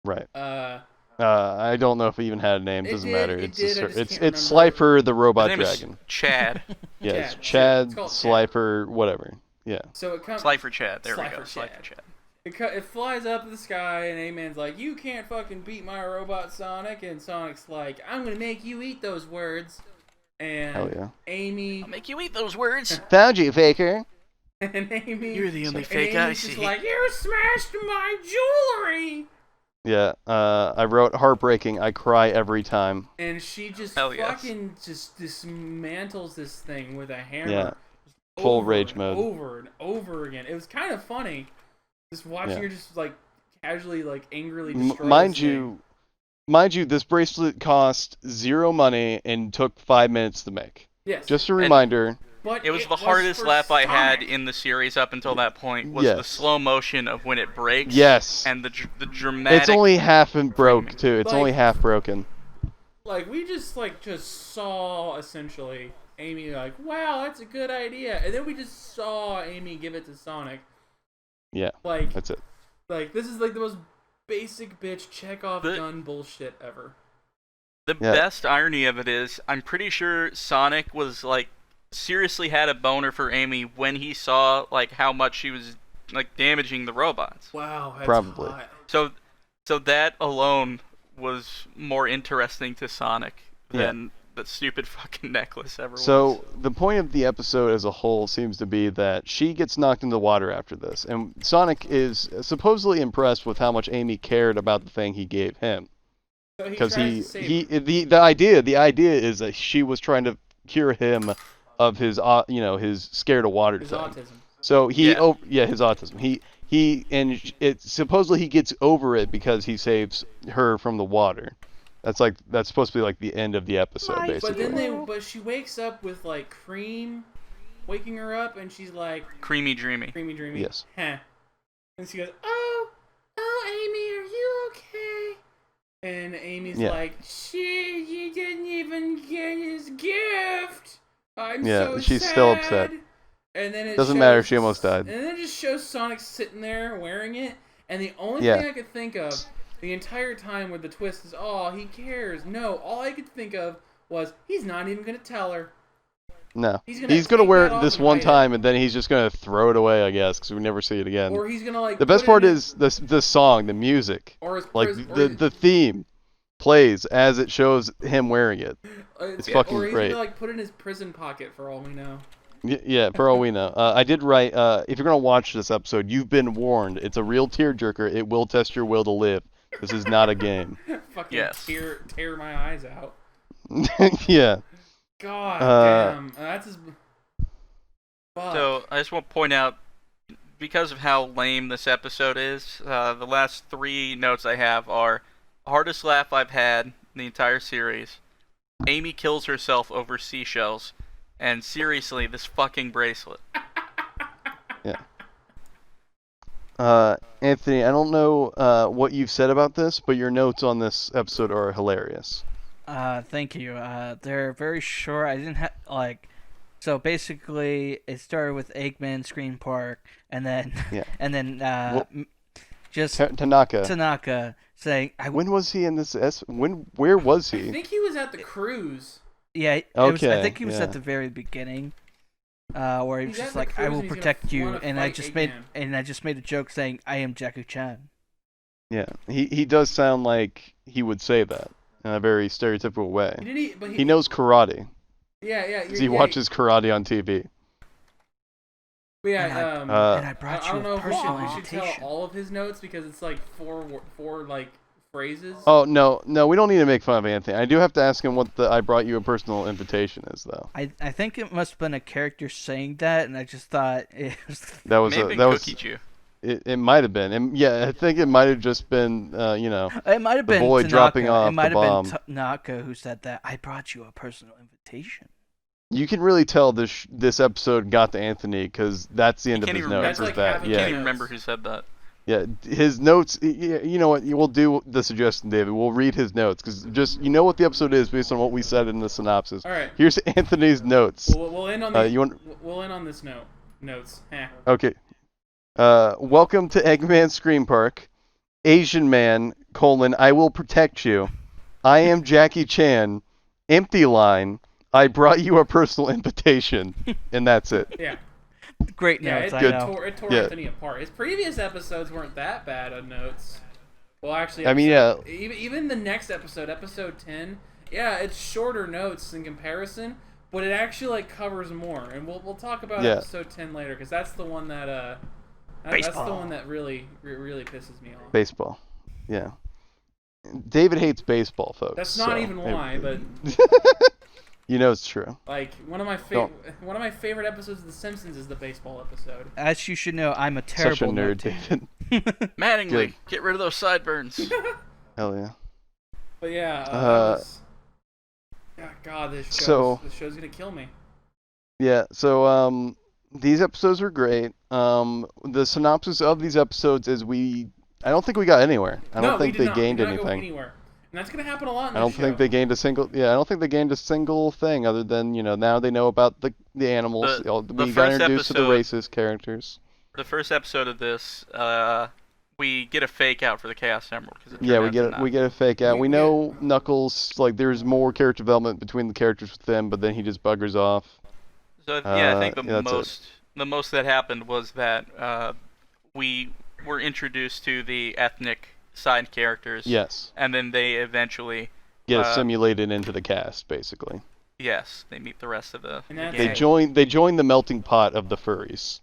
Right.
Uh,
I don't know if it even had a name.
It
Doesn't
did,
matter.
it
It's
did, I just
it's
can't
it's
remember.
Slifer the robot
His name is
dragon.
Chad.
Yeah, it's
Chad.
Chad,
It's called Chad.
Slifer, whatever. Yeah.
so it comes.
Slifer Chad. There we
Slifer
go.
Chad.
Slifer Chad.
It flies up to the sky, and A-Man's like, "You can't fucking beat my robot, Sonic." And Sonic's like, "I'm gonna make you eat those words." And
Hell yeah.
Amy
I'll make you eat those words.
Found you, faker.
and Amy.
You're the only
and
fake
Amy's
I
just
see.
like, "You smashed my jewelry."
Yeah. I wrote heartbreaking. I cry every time.
And she just
Yes.
just dismantles this thing with a hammer.
Yeah. Full
over
rage
and
mode.
over and over again. It was kind of funny, just watching
Yeah.
her just like casually, like angrily destroy
Mind
this
you, this bracelet cost 0 money and took 5 minutes to make.
thing. Yes.
Just a reminder.
But
It was the hardest
for
laugh I had
Sonic.
in the series up until that point. Was the
Yes.
slow motion of when it breaks.
Yes.
And the dramatic.
It's only half and broke
framing.
too. It's only
Like-
half broken.
Like we just saw essentially Amy like, wow, that's a good idea, and then we just saw Amy give it to Sonic.
Yeah.
Like
That's it.
Like this is like the most basic bitch Chekhov
The-
gun bullshit ever.
The
Yeah.
best irony of it is, I'm pretty sure Sonic was like seriously had a boner for Amy when he saw like how much she was like damaging the robots.
Wow, that's
Probably.
hot.
So that alone was more interesting to Sonic than the stupid fucking necklace ever was.
So the point of the episode as a whole seems to be that she gets knocked into the water after this, and Sonic is supposedly impressed with how much Amy cared about the thing he gave him.
So
Because
tries to save her.
the idea is that she was trying to cure him of his his scared of water
His
thing.
autism.
So his autism. It supposedly he gets over it because he saves her from the water. That's supposed to be like the end of the episode,
My
basically.
But she wakes up with like cream, waking her up, and she's like
Creamy dreamy.
creamy dreamy.
Yes.
Huh. And she goes, oh, Amy, are you okay? And Amy's
Yeah.
like, shit, you didn't even get his gift. I'm
Yeah,
so
she's
sad.
still upset.
And then it
Doesn't matter,
shows-
she almost died.
And then it just shows Sonic sitting there wearing it, and the only
Yeah.
thing I could think of the entire time where the twist is, oh, he cares. No, all I could think of was he's not even gonna tell her.
No.
He's
He's
gonna
gonna wear
take that
it
off
this
and
one
hide it.
time, and then he's just gonna throw it away, I guess, because we never see it again.
Or he's gonna like.
The best
put it
part
in
is the song, the music,
or his
like
pris- or
the
his-
the theme plays as it shows him wearing it. It's fucking
or he's
great.
gonna like put it in his prison pocket for all we know.
Yeah, for all we know. I did write, if you're going to watch this episode, you've been warned. It's a real tearjerker. It will test your will to live. This is not a game.
Fucking
Yes.
tear my eyes out.
Yeah.
God damn. That's his. Fuck.
So I just want to point out, because of how lame this episode is, the last 3 notes I have are hardest laugh I've had in the entire series. Amy kills herself over seashells, and seriously, this fucking bracelet.
Anthony, I don't know what you've said about this, but your notes on this episode are hilarious.
Thank you. They're very short. I didn't have so basically it started with Eggman Scream Park, and then
Yeah.
and then just
Tanaka.
Tanaka saying,
When was he in this? Where was
I
he?
think he was at the cruise.
yeah,
Okay,
I think he was
yeah.
at the very beginning. Where he was
He's at
just
the
like,
cruise
"I will
and he's gonna
protect you,"
wanna
and I
fight
just
Eggman.
made a joke saying, "I am Jackie Chan."
Yeah, he does sound like he would say that in a very stereotypical way.
But
He knows karate.
Yeah.
'Cause he watches karate on TV.
But yeah,
And
Uh,
I brought
I
you
don't know
a
if
personal
we should tell
invitation.
all of his notes because it's like four like phrases.
Oh no, we don't need to make fun of Anthony. I do have to ask him what the "I brought you a personal invitation" is, though.
I think it must have been a character saying that, and I just thought it was.
That was
Maybe
that was
Cookie Chew.
it might have been, and yeah, I think it might have just been
It might have
The
been
boy
Tanaka.
dropping off
It might
the
have
bomb.
been Tanaka who said that. I brought you a personal invitation.
you can really tell this episode got to Anthony because that's the end of
can't
his
even
notes.
remember.
Is
That's like
that
having
I can't
yeah
even
notes.
remember who said that.
yeah his notes? You know what? We'll do the suggestion, David. We'll read his notes because just what the episode is based on what we said in the synopsis.
All right.
Here's Anthony's notes.
We'll end on this.
You want?
We'll end on this note. Notes. Heh.
Okay. Welcome to Eggman Scream Park. Asian man, I will protect you. I am Jackie Chan. Empty line. I brought you a personal invitation. And that's it.
Yeah.
Great
Yeah.
notes,
It,
I
Good.
know.
it tore
Yeah.
Anthony apart. His previous episodes weren't that bad on notes. Well, actually,
I mean,
even the next episode, episode 10, yeah, it's shorter notes in comparison, but it actually like covers more. And we'll talk about
Yeah.
episode 10 later because that's the one that that's the
Baseball.
one that really pisses me off.
Baseball. Yeah. David hates baseball, folks.
That's not even why, but
you know it's true.
like one of my favorite episodes of The Simpsons is the baseball episode.
As you should know, I'm a terrible
Such a nerd,
note-taker.
David.
Mattingly,
Good.
get rid of those sideburns.
Hell yeah.
But yeah, God, this show's gonna kill me.
Yeah, so these episodes were great. The synopsis of these episodes is I don't think we got anywhere. I don't think they gained
we did not
anything.
Go anywhere. And that's gonna happen a lot in this
I don't think they gained a single. Yeah, I don't think they gained a single thing other than now they know about the animals. We got introduced to the racist characters.
The first episode of this, we get a fake out for the Chaos Emerald.
We get a fake out. We know Knuckles. Like there's more character development between the characters with them, but then he just buggers off.
So I think the most that happened was that we were introduced to the ethnic side characters.
Yes.
And then they eventually
get assimilated into the cast, basically.
Yes, they meet the rest of the gang.
They join the melting pot of the furries.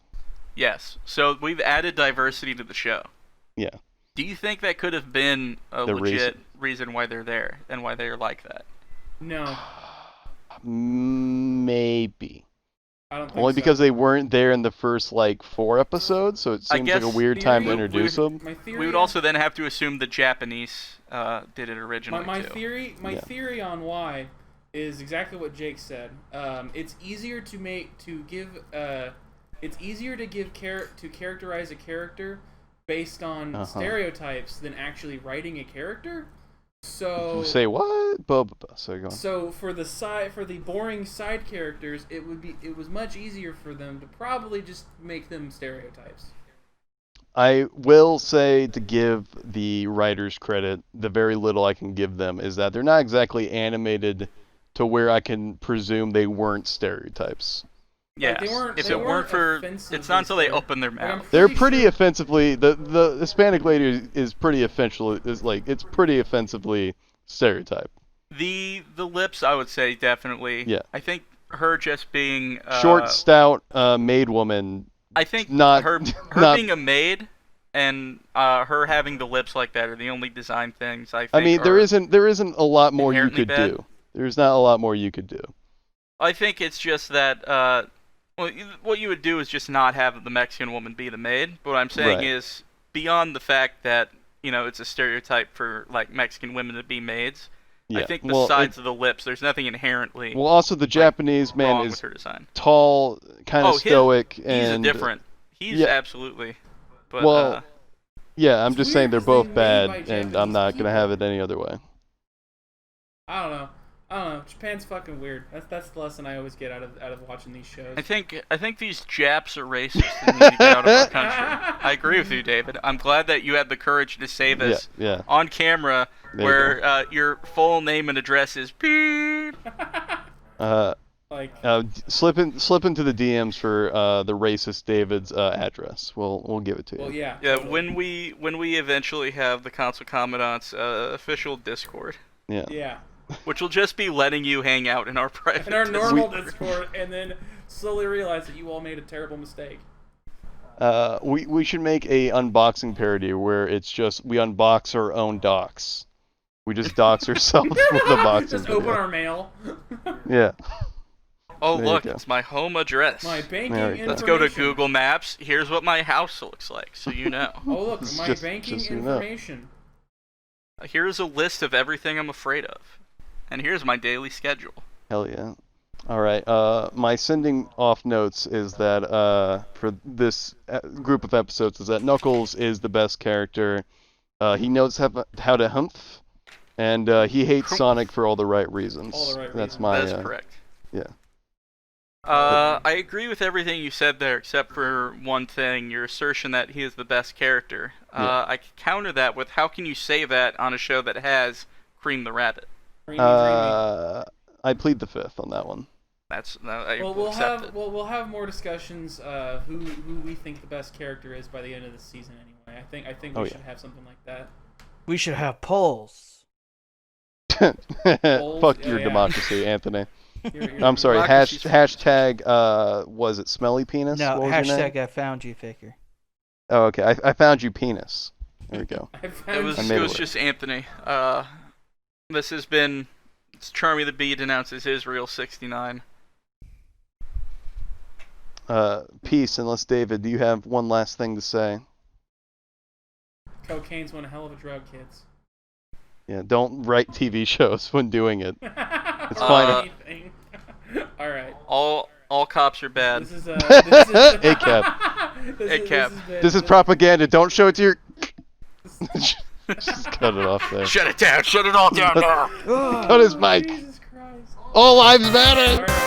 Yes. So we've added diversity to the show.
Yeah.
Do you think that could have been a legit reason why they're there and why they're like that?
No.
Maybe.
I don't think
Only
so.
because they weren't there in the first 4 episodes, so it seems like a weird time to introduce them.
We would also then have to assume the Japanese did it originally
my
too.
theory on why is exactly what Jake said. It's easier to characterize a character based on stereotypes than actually writing a character. So
say what? Sorry, go on.
So for the boring side characters, it was much easier for them to probably just make them stereotypes.
I will say, to give the writers credit, the very little I can give them is that they're not exactly animated to where I can presume they weren't stereotypes.
Yeah, if it weren't for, it's not until they open their mouth.
They're pretty offensively. The Hispanic lady is pretty offensive. It's pretty offensively stereotyped.
The lips, I would say, definitely.
Yeah.
I think her just being
short, stout, maid woman.
I think
not
her being a maid and her having the lips like that are the only design things I think.
I mean, there isn't a lot more you could do. There's not a lot more you could do.
I think it's just that. Well, what you would do is just not have the Mexican woman be the maid. But what I'm saying is, beyond the fact that it's a stereotype for Mexican women to be maids. Yeah. I think besides the lips, there's nothing inherently.
Well, also the Japanese man is tall, kind of stoic, and
He's absolutely.
But, yeah, I'm just saying they're both bad, and I'm not gonna have it any other way.
I don't know. Japan's fucking weird. That's the lesson I always get out of watching these shows.
I think these Japs are racist and need to get out of our country. I agree with you, David. I'm glad that you had the courage to say this on camera, where your full name and address is beep.
Slip into the DMs for the racist David's address. We'll give it to you.
Well, yeah.
Yeah. Totally. When we eventually have the Council Commandants official Discord.
Yeah.
Yeah.
Which will just be letting you hang out in our private
normal Discord, and then slowly realize that you all made a terrible mistake.
We should make a unboxing parody where it's just we unbox our own docs. We just dox ourselves with the boxing.
Just open our mail.
Yeah.
Oh, look, it's my home address.
My banking information.
Let's go to Google Maps. Here's what my house looks like, so you know.
Oh, look, my banking information.
Here's a list of everything I'm afraid of. And here's my daily schedule.
Hell yeah. Alright, my sending off notes is that, for this group of episodes, is that Knuckles is the best character. He knows how to humph, and he hates Sonic for all the right reasons. That's
correct.
Yeah.
I agree with everything you said there, except for one thing, your assertion that he is the best character. I counter that with, how can you say that on a show that has Cream the Rabbit?
I plead the fifth on that one.
We'll have more discussions who we think the best character is by the end of the season anyway. I think we should have something like that.
We should have polls.
Fuck your democracy, Anthony. I'm sorry. Hashtag was it smelly penis?
No,
what was
hashtag I found you, Faker.
Oh, okay. I found you penis. There we go.
It was just Anthony. This has been Charmy the Bee denounces Israel 69.
Peace, unless David, do you have one last thing to say?
Cocaine's one hell of a drug, kids.
Yeah, don't write TV shows when doing it. It's fine.
All right.
All cops are bad.
This is
ACAB. This is propaganda. Don't show it to your. Just cut it off there.
Shut it down. Shut it all down now.
Cut his mic.
Jesus Christ.
All lives matter.
All right.